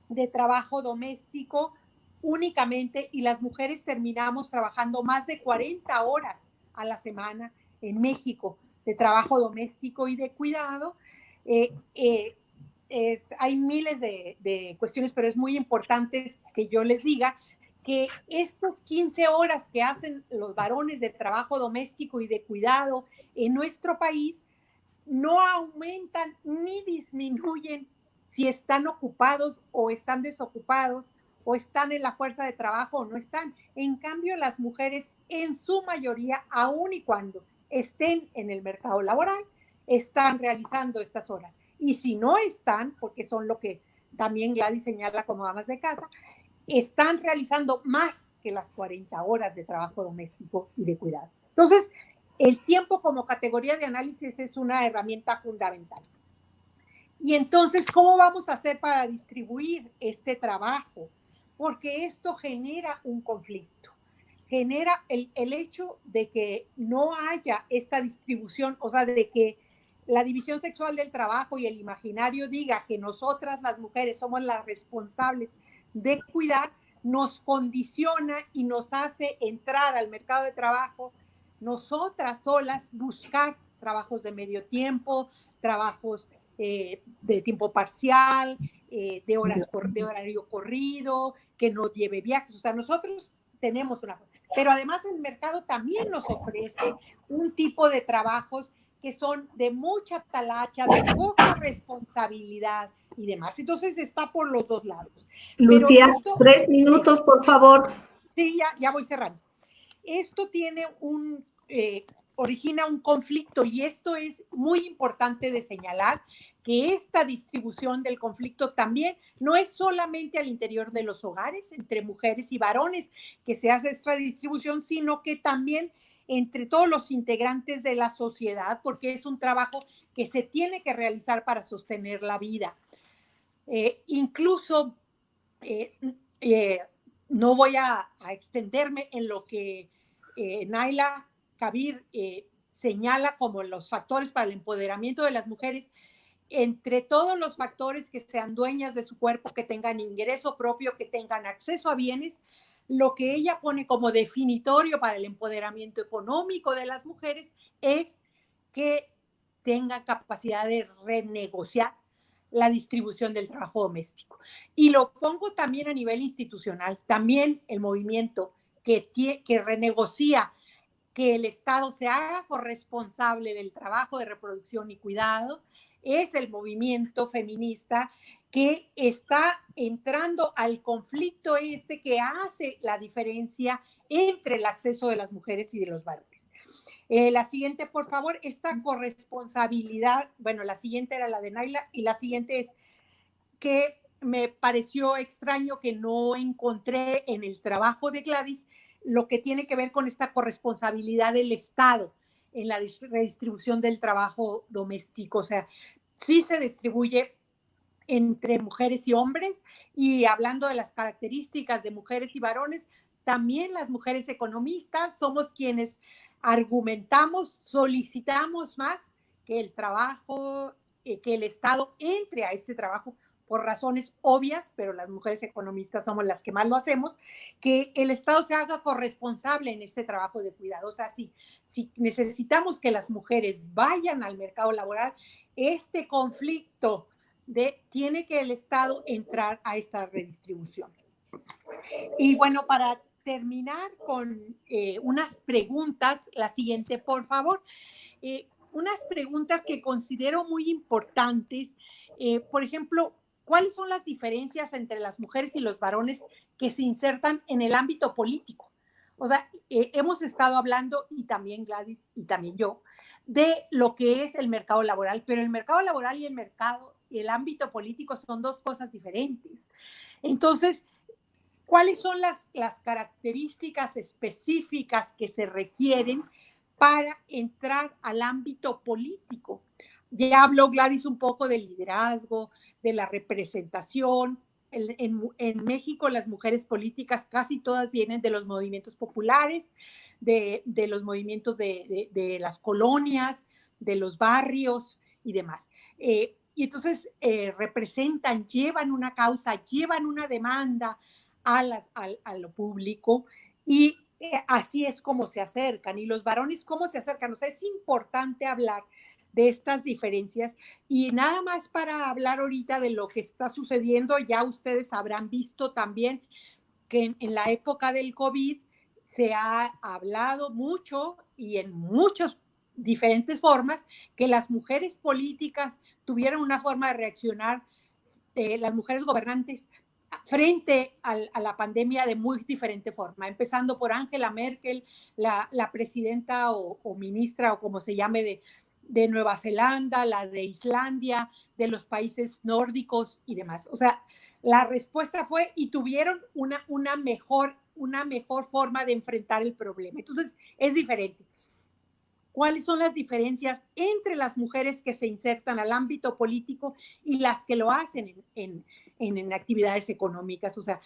de trabajo doméstico únicamente y las mujeres terminamos trabajando más de 40 horas a la semana en México de trabajo doméstico y de cuidado. Hay miles de cuestiones, pero es muy importante que yo les diga que estos 15 horas que hacen los varones de trabajo doméstico y de cuidado en nuestro país no aumentan ni disminuyen si están ocupados o están desocupados o están en la fuerza de trabajo o no están. En cambio, las mujeres en su mayoría, aun y cuando estén en el mercado laboral, están realizando estas horas. Y si no están, porque son lo que también Gladys señala como amas de casa, están realizando más que las 40 horas de trabajo doméstico y de cuidado. Entonces, el tiempo como categoría de análisis es una herramienta fundamental. Y entonces, ¿cómo vamos a hacer para distribuir este trabajo? Porque esto genera un conflicto. Genera el hecho de que no haya esta distribución, o sea, de que la división sexual del trabajo y el imaginario diga que nosotras las mujeres somos las responsables de cuidar, nos condiciona y nos hace entrar al mercado de trabajo nosotras solas, buscar trabajos de medio tiempo, trabajos de tiempo parcial, de horario corrido, que no lleve viajes. O sea, nosotros tenemos una... Pero además el mercado también nos ofrece un tipo de trabajos que son de mucha talacha, de poca responsabilidad y demás. Entonces está por los dos lados. Lucía, 3 minutos, sí, por favor. Sí, ya voy cerrando. Esto tiene origina un conflicto y esto es muy importante de señalar que esta distribución del conflicto también no es solamente al interior de los hogares, entre mujeres y varones que se hace esta distribución, sino que también entre todos los integrantes de la sociedad, porque es un trabajo que se tiene que realizar para sostener la vida. Incluso, no voy a extenderme en lo que Naila Kabir señala como los factores para el empoderamiento de las mujeres, entre todos los factores que sean dueñas de su cuerpo, que tengan ingreso propio, que tengan acceso a bienes, lo que ella pone como definitorio para el empoderamiento económico de las mujeres es que tengan capacidad de renegociar la distribución del trabajo doméstico. Y lo pongo también a nivel institucional, también el movimiento que renegocia que el Estado se haga corresponsable del trabajo de reproducción y cuidado, es el movimiento feminista que está entrando al conflicto que hace la diferencia entre el acceso de las mujeres y de los varones. La siguiente, por favor, esta corresponsabilidad, bueno, la siguiente era la de Naila y la siguiente es que me pareció extraño que no encontré en el trabajo de Gladys lo que tiene que ver con esta corresponsabilidad del Estado en la redistribución del trabajo doméstico. O sea, sí se distribuye entre mujeres y hombres, y hablando de las características de mujeres y varones, también las mujeres economistas somos quienes argumentamos, solicitamos más que el trabajo, que el Estado entre a este trabajo por razones obvias, pero las mujeres economistas somos las que más lo hacemos, que el Estado se haga corresponsable en este trabajo de cuidado. O sea, si necesitamos que las mujeres vayan al mercado laboral, este conflicto tiene que el Estado entrar a esta redistribución. Y bueno, para terminar con unas preguntas, la siguiente, por favor. Unas preguntas que considero muy importantes, por ejemplo, ¿cuáles son las diferencias entre las mujeres y los varones que se insertan en el ámbito político? O sea, hemos estado hablando, y también Gladys y también yo, de lo que es el mercado laboral, pero el mercado laboral y el ámbito político son dos cosas diferentes. Entonces, ¿cuáles son las características específicas que se requieren para entrar al ámbito político? Ya habló Gladys un poco del liderazgo, de la representación. En México las mujeres políticas casi todas vienen de los movimientos populares, de los movimientos de las colonias, de los barrios y demás. Y entonces representan, llevan una causa, llevan una demanda a lo público y así es como se acercan. Y los varones, ¿cómo se acercan? O sea, es importante hablar de estas diferencias. Y nada más para hablar ahorita de lo que está sucediendo, ya ustedes habrán visto también que en la época del COVID se ha hablado mucho y en muchas diferentes formas que las mujeres políticas tuvieron una forma de reaccionar, las mujeres gobernantes, frente a la pandemia de muy diferente forma, empezando por Angela Merkel, la presidenta o ministra o como se llame de Nueva Zelanda, la de Islandia, de los países nórdicos y demás. O sea, la respuesta fue y tuvieron una mejor forma de enfrentar el problema. Entonces, es diferente. ¿Cuáles son las diferencias entre las mujeres que se insertan al ámbito político y las que lo hacen en actividades económicas? O sea,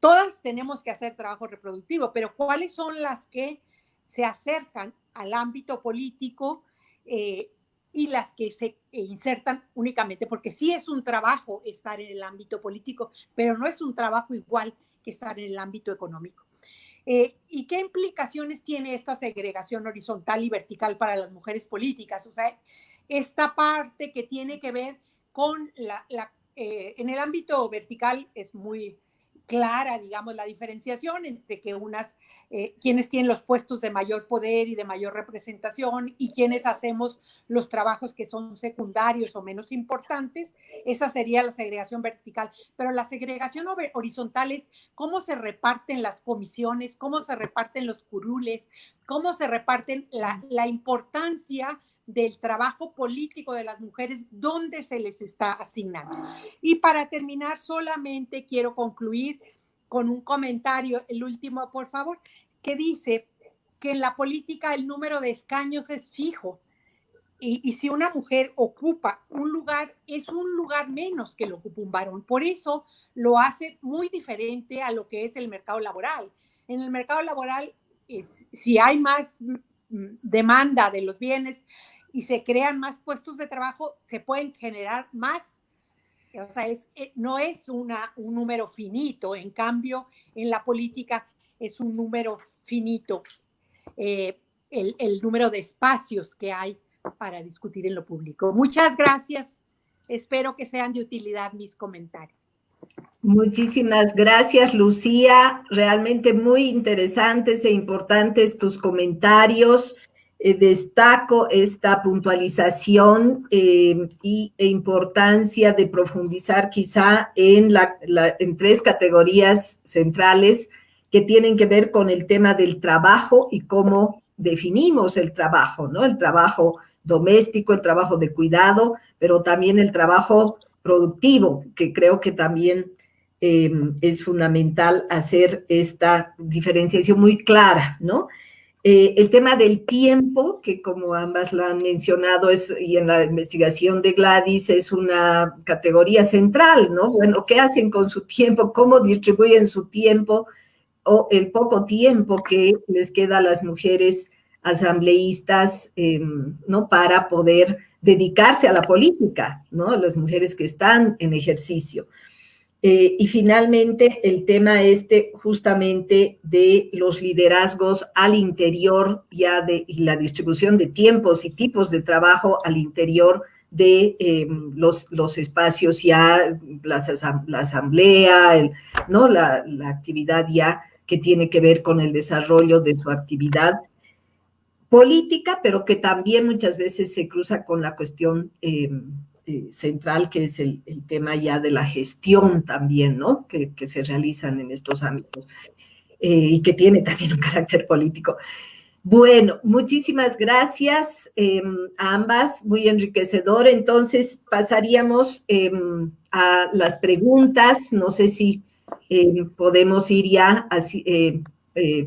todas tenemos que hacer trabajo reproductivo, pero ¿cuáles son las que se acercan al ámbito político y las que se insertan únicamente? Porque sí es un trabajo estar en el ámbito político, pero no es un trabajo igual que estar en el ámbito económico. ¿Y qué implicaciones tiene esta segregación horizontal y vertical para las mujeres políticas? O sea, esta parte que tiene que ver con en el ámbito vertical es muy clara, digamos, la diferenciación entre que quienes tienen los puestos de mayor poder y de mayor representación y quienes hacemos los trabajos que son secundarios o menos importantes. Esa sería la segregación vertical. Pero la segregación horizontal es cómo se reparten las comisiones, cómo se reparten los curules, cómo se reparten la importancia del trabajo político de las mujeres, dónde se les está asignando. Y para terminar, solamente quiero concluir con un comentario, el último, por favor, que dice que en la política el número de escaños es fijo. Y si una mujer ocupa un lugar, es un lugar menos que lo ocupa un varón. Por eso lo hace muy diferente a lo que es el mercado laboral. En el mercado laboral, si hay más demanda de los bienes y se crean más puestos de trabajo, se pueden generar más. O sea, no es un número finito. En cambio, en la política es un número finito, el número de espacios que hay para discutir en lo público. Muchas gracias. Espero que sean de utilidad mis comentarios. Muchísimas gracias, Lucía. Realmente muy interesantes e importantes tus comentarios. Destaco esta puntualización e importancia de profundizar quizá en tres categorías centrales que tienen que ver con el tema del trabajo y cómo definimos el trabajo, ¿no? El trabajo doméstico, el trabajo de cuidado, pero también el trabajo productivo, que creo que también es fundamental hacer esta diferenciación muy clara, ¿no? El tema del tiempo, que como ambas lo han mencionado, y en la investigación de Gladys es una categoría central, ¿no? Bueno, ¿qué hacen con su tiempo? ¿Cómo distribuyen su tiempo o el poco tiempo que les queda a las mujeres asambleístas, ¿no? Para poder dedicarse a la política, ¿no? Las mujeres que están en ejercicio. Y finalmente el tema justamente de los liderazgos al interior ya y la distribución de tiempos y tipos de trabajo al interior de los espacios ya, la asamblea, ¿no? La actividad ya que tiene que ver con el desarrollo de su actividad política, pero que también muchas veces se cruza con la cuestión central, que es el tema ya de la gestión también, ¿no? Que se realizan en estos ámbitos y que tiene también un carácter político. Bueno, muchísimas gracias a ambas, muy enriquecedor. Entonces pasaríamos a las preguntas. No sé si podemos ir ya así,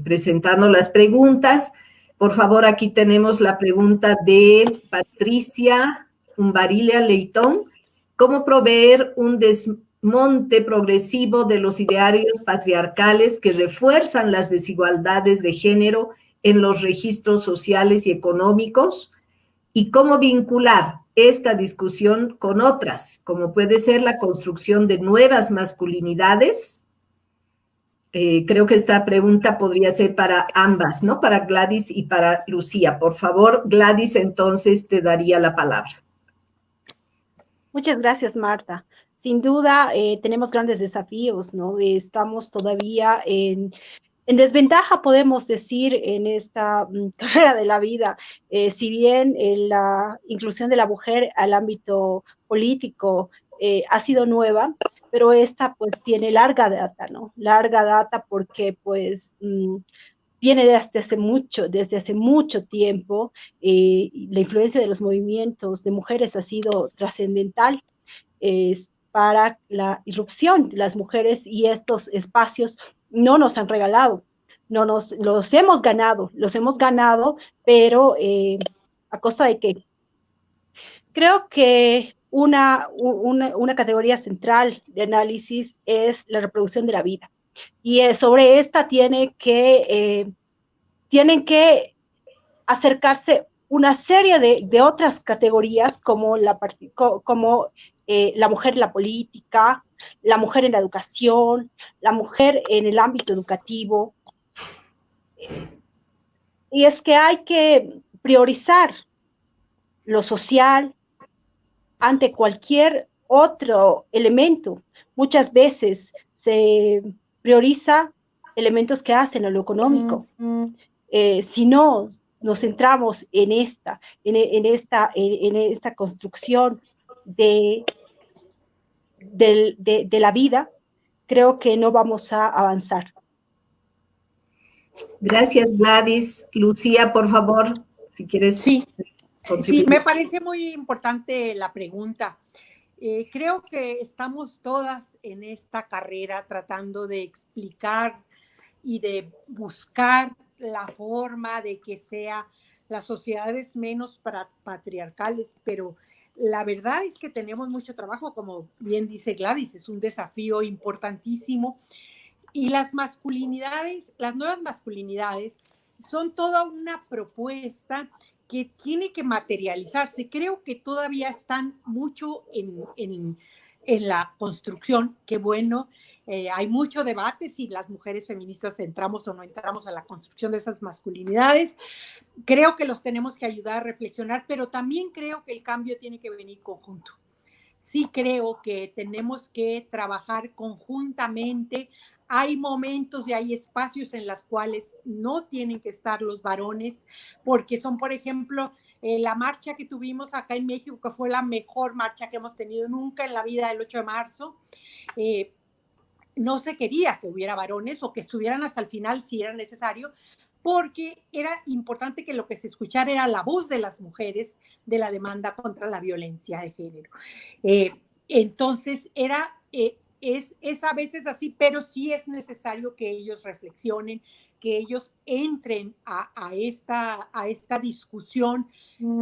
presentando las preguntas. Por favor, aquí tenemos la pregunta de Patricia Umbarilia Leitón, cómo proveer un desmonte progresivo de los idearios patriarcales que refuerzan las desigualdades de género en los registros sociales y económicos, y cómo vincular esta discusión con otras, como puede ser la construcción de nuevas masculinidades. Creo que esta pregunta podría ser para ambas, ¿no? Para Gladys y para Lucía. Por favor, Gladys, entonces te daría la palabra. Muchas gracias, Marta. Sin duda, tenemos grandes desafíos, ¿no? Estamos todavía en desventaja, podemos decir, en esta carrera de la vida. Si bien la inclusión de la mujer al ámbito político ha sido nueva, pero esta pues tiene larga data, ¿no? Larga data porque pues viene desde hace mucho tiempo. La influencia de los movimientos de mujeres ha sido trascendental para la irrupción de las mujeres, y estos espacios no nos han regalado, los hemos ganado, pero a costa de que creo que una categoría central de análisis es la reproducción de la vida. Y sobre esta tienen que acercarse una serie de otras categorías como la mujer en la política, la mujer en la educación, la mujer en el ámbito educativo. Y es que hay que priorizar lo social ante cualquier otro elemento. Muchas veces se prioriza elementos que hacen a lo económico. Si no nos centramos en esta construcción de la vida, creo que no vamos a avanzar. Gracias, Gladys. Lucía, por favor, si quieres. Sí, me parece muy importante la pregunta. Creo que estamos todas en esta carrera tratando de explicar y de buscar la forma de que sea las sociedades menos patriarcales, pero la verdad es que tenemos mucho trabajo, como bien dice Gladys, es un desafío importantísimo, y las masculinidades, las nuevas masculinidades, son toda una propuesta que tiene que materializarse. Creo que todavía están mucho en la construcción. Qué bueno. Hay mucho debate si las mujeres feministas entramos o no entramos a la construcción de esas masculinidades. Creo que los tenemos que ayudar a reflexionar, pero también creo que el cambio tiene que venir conjunto. Sí creo que tenemos que trabajar conjuntamente. Hay momentos y hay espacios en los cuales no tienen que estar los varones, porque son, por ejemplo, la marcha que tuvimos acá en México, que fue la mejor marcha que hemos tenido nunca en la vida, el 8 de marzo. No se quería que hubiera varones o que estuvieran hasta el final si era necesario, porque era importante que lo que se escuchara era la voz de las mujeres de la demanda contra la violencia de género. Entonces, es a veces así, pero sí es necesario que ellos reflexionen, que ellos entren a esta discusión,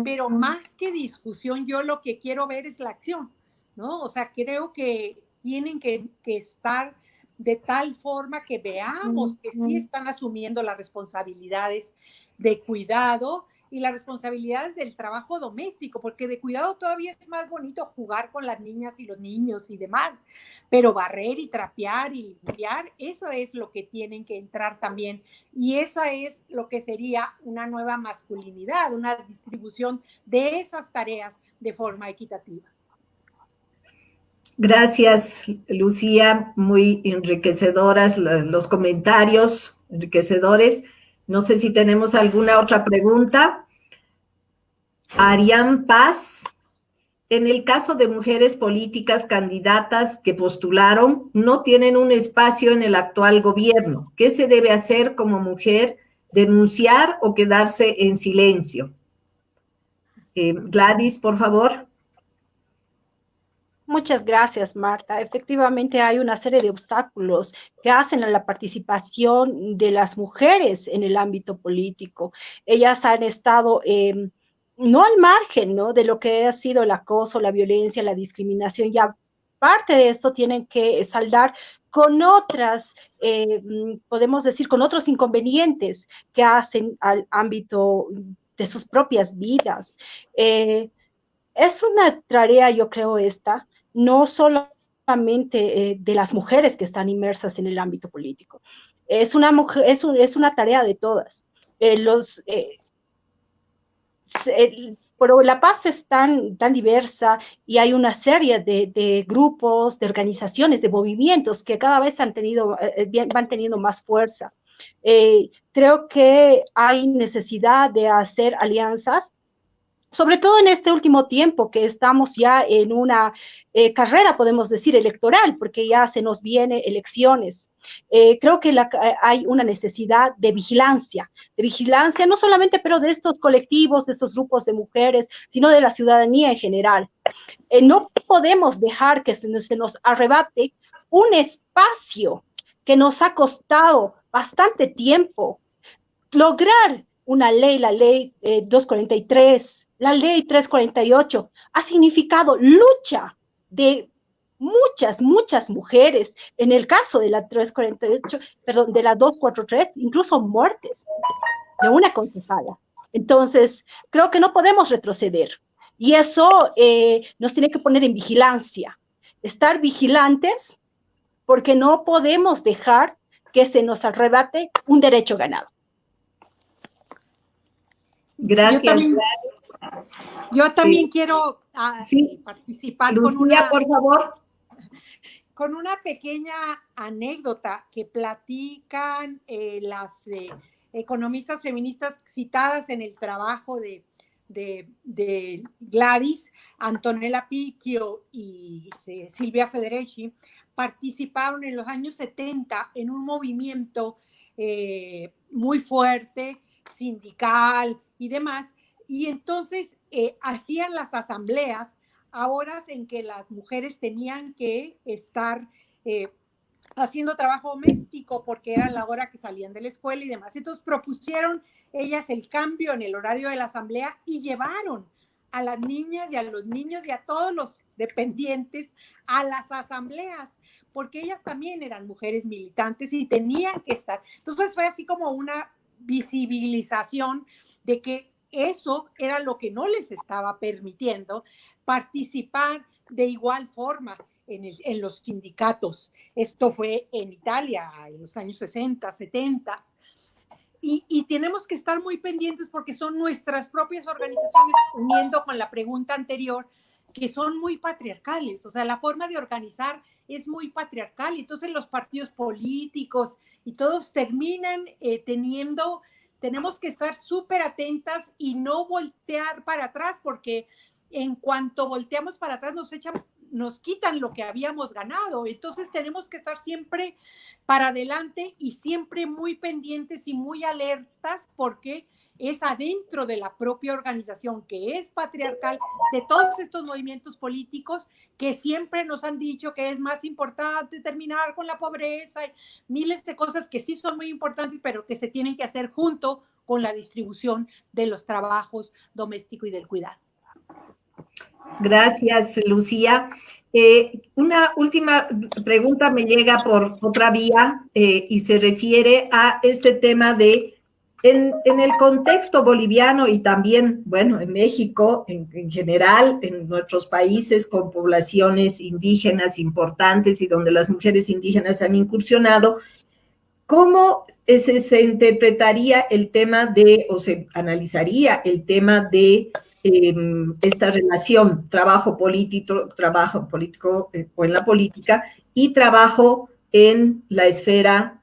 pero más que discusión, yo lo que quiero ver es la acción, ¿no? O sea, creo que tienen que estar de tal forma que veamos que sí están asumiendo las responsabilidades de cuidado y las responsabilidades del trabajo doméstico, porque de cuidado todavía es más bonito jugar con las niñas y los niños y demás, pero barrer y trapear y limpiar, eso es lo que tienen que entrar también, y esa es lo que sería una nueva masculinidad, una distribución de esas tareas de forma equitativa. Gracias, Lucía, muy enriquecedoras los comentarios, enriquecedores. No sé si tenemos alguna otra pregunta. Arián Paz, en el caso de mujeres políticas candidatas que postularon, no tienen un espacio en el actual gobierno. ¿Qué se debe hacer como mujer? ¿Denunciar o quedarse en silencio? Gladys, por favor. Muchas gracias, Marta. Efectivamente, hay una serie de obstáculos que hacen a la participación de las mujeres en el ámbito político. Ellas han estado no al margen, ¿no?, de lo que ha sido el acoso, la violencia, la discriminación, ya parte de esto tienen que saldar con otras, podemos decir, con otros inconvenientes que hacen al ámbito de sus propias vidas. Es una tarea, yo creo, no solamente de las mujeres que están inmersas en el ámbito político. Es una tarea de todas. Pero la paz es tan diversa y hay una serie de grupos, de organizaciones, de movimientos que cada vez van teniendo más fuerza. Creo que hay necesidad de hacer alianzas, sobre todo en este último tiempo que estamos ya en una carrera, podemos decir, electoral, porque ya se nos vienen elecciones. Creo que hay una necesidad de vigilancia no solamente pero de estos colectivos, de estos grupos de mujeres, sino de la ciudadanía en general. No podemos dejar que se nos arrebate un espacio que nos ha costado bastante tiempo lograr una ley, la ley 243, la ley 348, ha significado lucha de muchas mujeres, en el caso de la 348, perdón, de la 243, incluso muertes de una concejala. Entonces, creo que no podemos retroceder, y eso nos tiene que poner en vigilancia, estar vigilantes, porque no podemos dejar que se nos arrebate un derecho ganado. Gracias. Yo también quiero participar, Lucía, por favor, con una pequeña anécdota que platican las economistas feministas citadas en el trabajo de Gladys, Antonella Picchio y Silvia Federici. Participaron en los años 70 en un movimiento muy fuerte, sindical y demás, y entonces hacían las asambleas a horas en que las mujeres tenían que estar haciendo trabajo doméstico porque era la hora que salían de la escuela y demás. Entonces propusieron ellas el cambio en el horario de la asamblea y llevaron a las niñas y a los niños y a todos los dependientes a las asambleas, porque ellas también eran mujeres militantes y tenían que estar. Entonces fue así como una visibilización de que eso era lo que no les estaba permitiendo participar de igual forma en los sindicatos. Esto fue en Italia en los años 60, 70. Y tenemos que estar muy pendientes porque son nuestras propias organizaciones, uniendo con la pregunta anterior, que son muy patriarcales. O sea, la forma de organizar es muy patriarcal. Entonces los partidos políticos y todos terminan tenemos que estar súper atentas y no voltear para atrás, porque en cuanto volteamos para atrás nos quitan lo que habíamos ganado. Entonces tenemos que estar siempre para adelante y siempre muy pendientes y muy alertas, porque es adentro de la propia organización, que es patriarcal, de todos estos movimientos políticos que siempre nos han dicho que es más importante terminar con la pobreza y miles de cosas que sí son muy importantes, pero que se tienen que hacer junto con la distribución de los trabajos domésticos y del cuidado. Gracias, Lucía. Una última pregunta me llega por otra vía y se refiere a este tema de, en el contexto boliviano y también, bueno, en México en general, en nuestros países con poblaciones indígenas importantes y donde las mujeres indígenas han incursionado, ¿cómo se interpretaría el tema o se analizaría el tema de esta relación trabajo político o en la política y trabajo en la esfera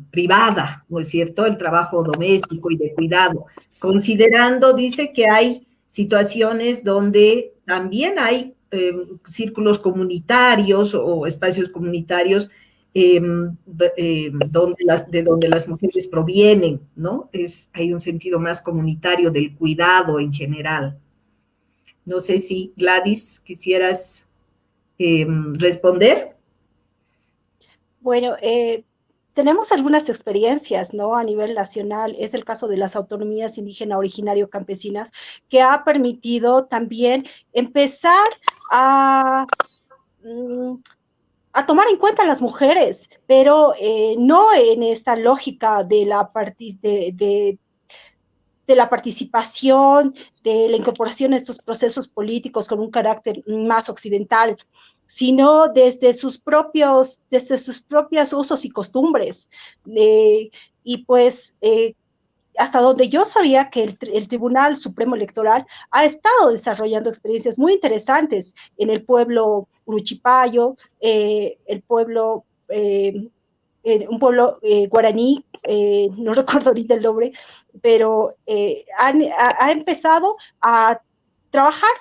privada, ¿no es cierto? El trabajo doméstico y de cuidado, considerando, dice, que hay situaciones donde también hay círculos comunitarios o espacios comunitarios de donde las mujeres provienen, ¿no? Hay un sentido más comunitario del cuidado en general. No sé si, Gladys, quisieras responder. Bueno, tenemos algunas experiencias, ¿no? A nivel nacional, es el caso de las autonomías indígena originario campesinas, que ha permitido también empezar a, a tomar en cuenta a las mujeres, pero no en esta lógica de la participación, de la incorporación a estos procesos políticos con un carácter más occidental, sino desde sus propios usos y costumbres. Y pues hasta donde yo sabía que el Tribunal Supremo Electoral ha estado desarrollando experiencias muy interesantes en el pueblo uruchipayo, el pueblo, un pueblo guaraní, no recuerdo ahorita el nombre, pero ha empezado a trabajar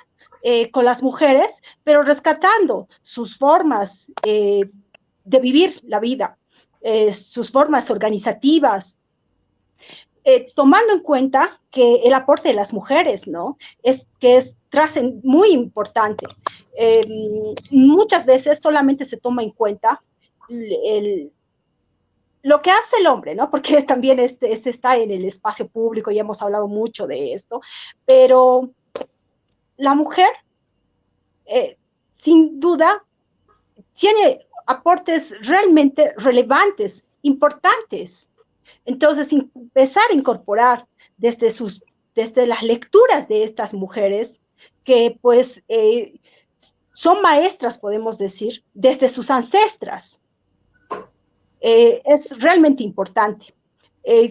con las mujeres, pero rescatando sus formas de vivir la vida, sus formas organizativas, tomando en cuenta que el aporte de las mujeres, ¿no? Es muy importante. Muchas veces solamente se toma en cuenta lo que hace el hombre, ¿no? Porque también este está en el espacio público y hemos hablado mucho de esto, pero la mujer, sin duda, tiene aportes realmente relevantes, importantes. Entonces, empezar a incorporar desde las lecturas de estas mujeres, que pues son maestras, podemos decir, desde sus ancestras, es realmente importante.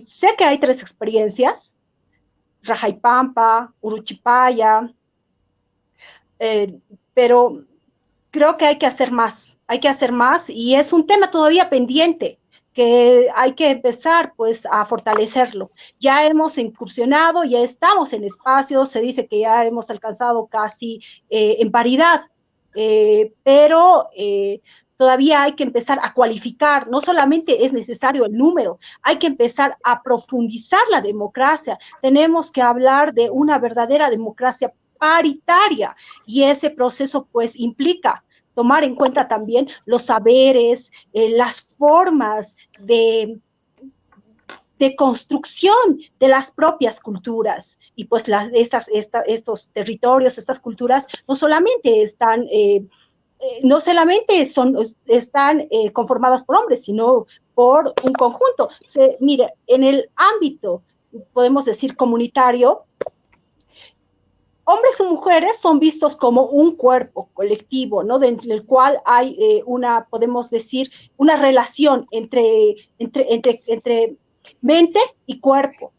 Sé que hay 3 experiencias, Rajaipampa, Uruchipaya, pero creo que hay que hacer más y es un tema todavía pendiente, que hay que empezar pues a fortalecerlo. Ya hemos incursionado, ya estamos en espacios, se dice que ya hemos alcanzado casi en paridad, pero todavía hay que empezar a cualificar, no solamente es necesario el número, hay que empezar a profundizar la democracia, tenemos que hablar de una verdadera democracia paritaria, y ese proceso pues implica tomar en cuenta también los saberes, las formas de construcción de las propias culturas, y pues estos territorios, estas culturas, no solamente están conformadas por hombres, sino por un conjunto. Mire, en el ámbito, podemos decir, comunitario, hombres y mujeres son vistos como un cuerpo colectivo, ¿no? Dentro del cual hay podemos decir, una relación entre mente y cuerpo.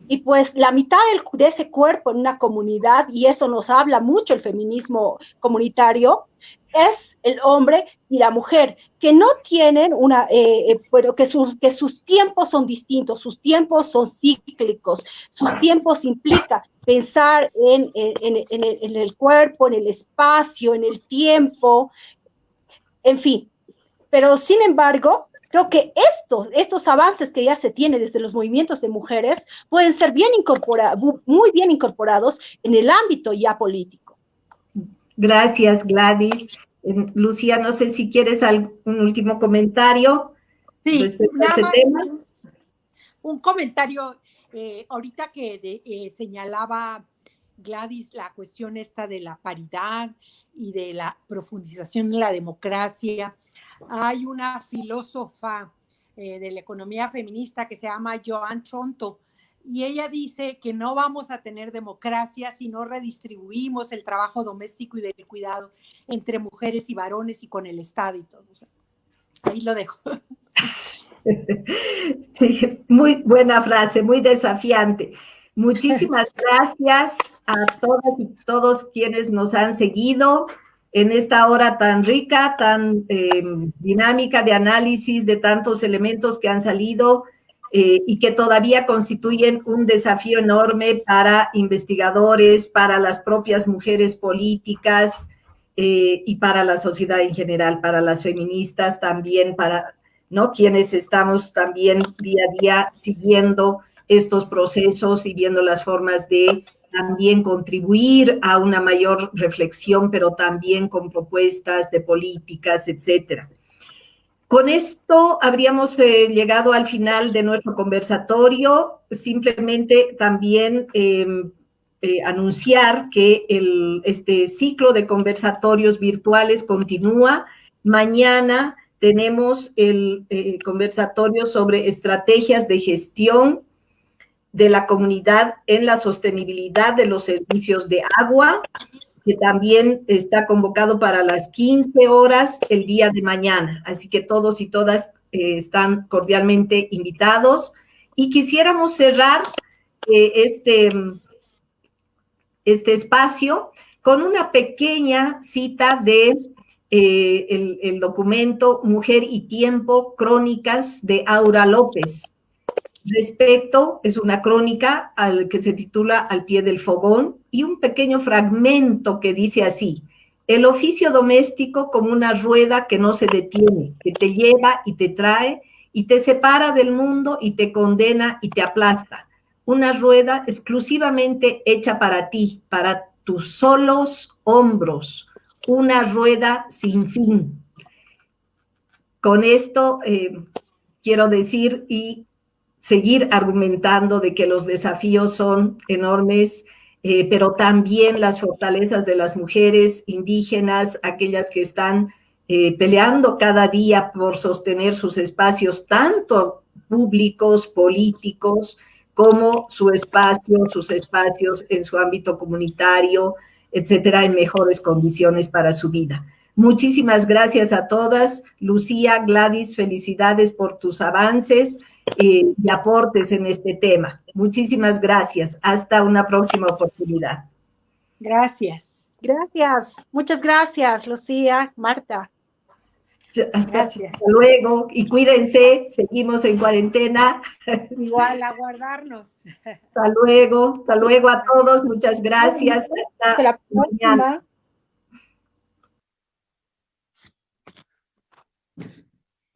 Y pues la mitad de ese cuerpo en una comunidad, y eso nos habla mucho el feminismo comunitario, es el hombre y la mujer, que no tienen pero que sus tiempos son distintos, sus tiempos son cíclicos, sus tiempos implica pensar en el cuerpo, en el espacio, en el tiempo, en fin. Pero sin embargo, creo que estos avances que ya se tienen desde los movimientos de mujeres pueden ser muy bien incorporados en el ámbito ya político. Gracias, Gladys. Lucía, no sé si quieres un último comentario respecto a este tema. Un comentario, ahorita que señalaba Gladys la cuestión esta de la paridad y de la profundización de la democracia. Hay una filósofa de la economía feminista que se llama Joan Tronto, y ella dice que no vamos a tener democracia si no redistribuimos el trabajo doméstico y del cuidado entre mujeres y varones y con el Estado y todo. O sea, ahí lo dejo. Sí, muy buena frase, muy desafiante. Muchísimas gracias a todas y todos quienes nos han seguido en esta hora tan rica, tan dinámica de análisis de tantos elementos que han salido y que todavía constituyen un desafío enorme para investigadores, para las propias mujeres políticas y para la sociedad en general, para las feministas también, para, ¿no?, quienes estamos también día a día siguiendo estos procesos y viendo las formas de también contribuir a una mayor reflexión, pero también con propuestas de políticas, etcétera. Con esto habríamos llegado al final de nuestro conversatorio. Simplemente también anunciar que este ciclo de conversatorios virtuales continúa. Mañana tenemos el conversatorio sobre estrategias de gestión de la comunidad en la sostenibilidad de los servicios de agua, que también está convocado para las 15 horas el día de mañana. Así que todos y todas están cordialmente invitados. Y quisiéramos cerrar este espacio con una pequeña cita de el documento Mujer y Tiempo, Crónicas de Aura López. Es una crónica que se titula Al pie del fogón, y un pequeño fragmento que dice así: el oficio doméstico como una rueda que no se detiene, que te lleva y te trae, y te separa del mundo y te condena y te aplasta. Una rueda exclusivamente hecha para ti, para tus solos hombros, una rueda sin fin. Con esto quiero decir y seguir argumentando de que los desafíos son enormes, pero también las fortalezas de las mujeres indígenas, aquellas que están peleando cada día por sostener sus espacios, tanto públicos, políticos, como sus espacios en su ámbito comunitario, etcétera, en mejores condiciones para su vida. Muchísimas gracias a todas. Lucía, Gladys, felicidades por tus avances y aportes en este tema. Muchísimas gracias. Hasta una próxima oportunidad. Gracias. Gracias. Muchas gracias, Lucía, Marta. Gracias. Hasta luego y cuídense. Seguimos en cuarentena. Igual, a guardarnos. Hasta luego. Hasta luego a todos. Muchas gracias. Hasta la próxima.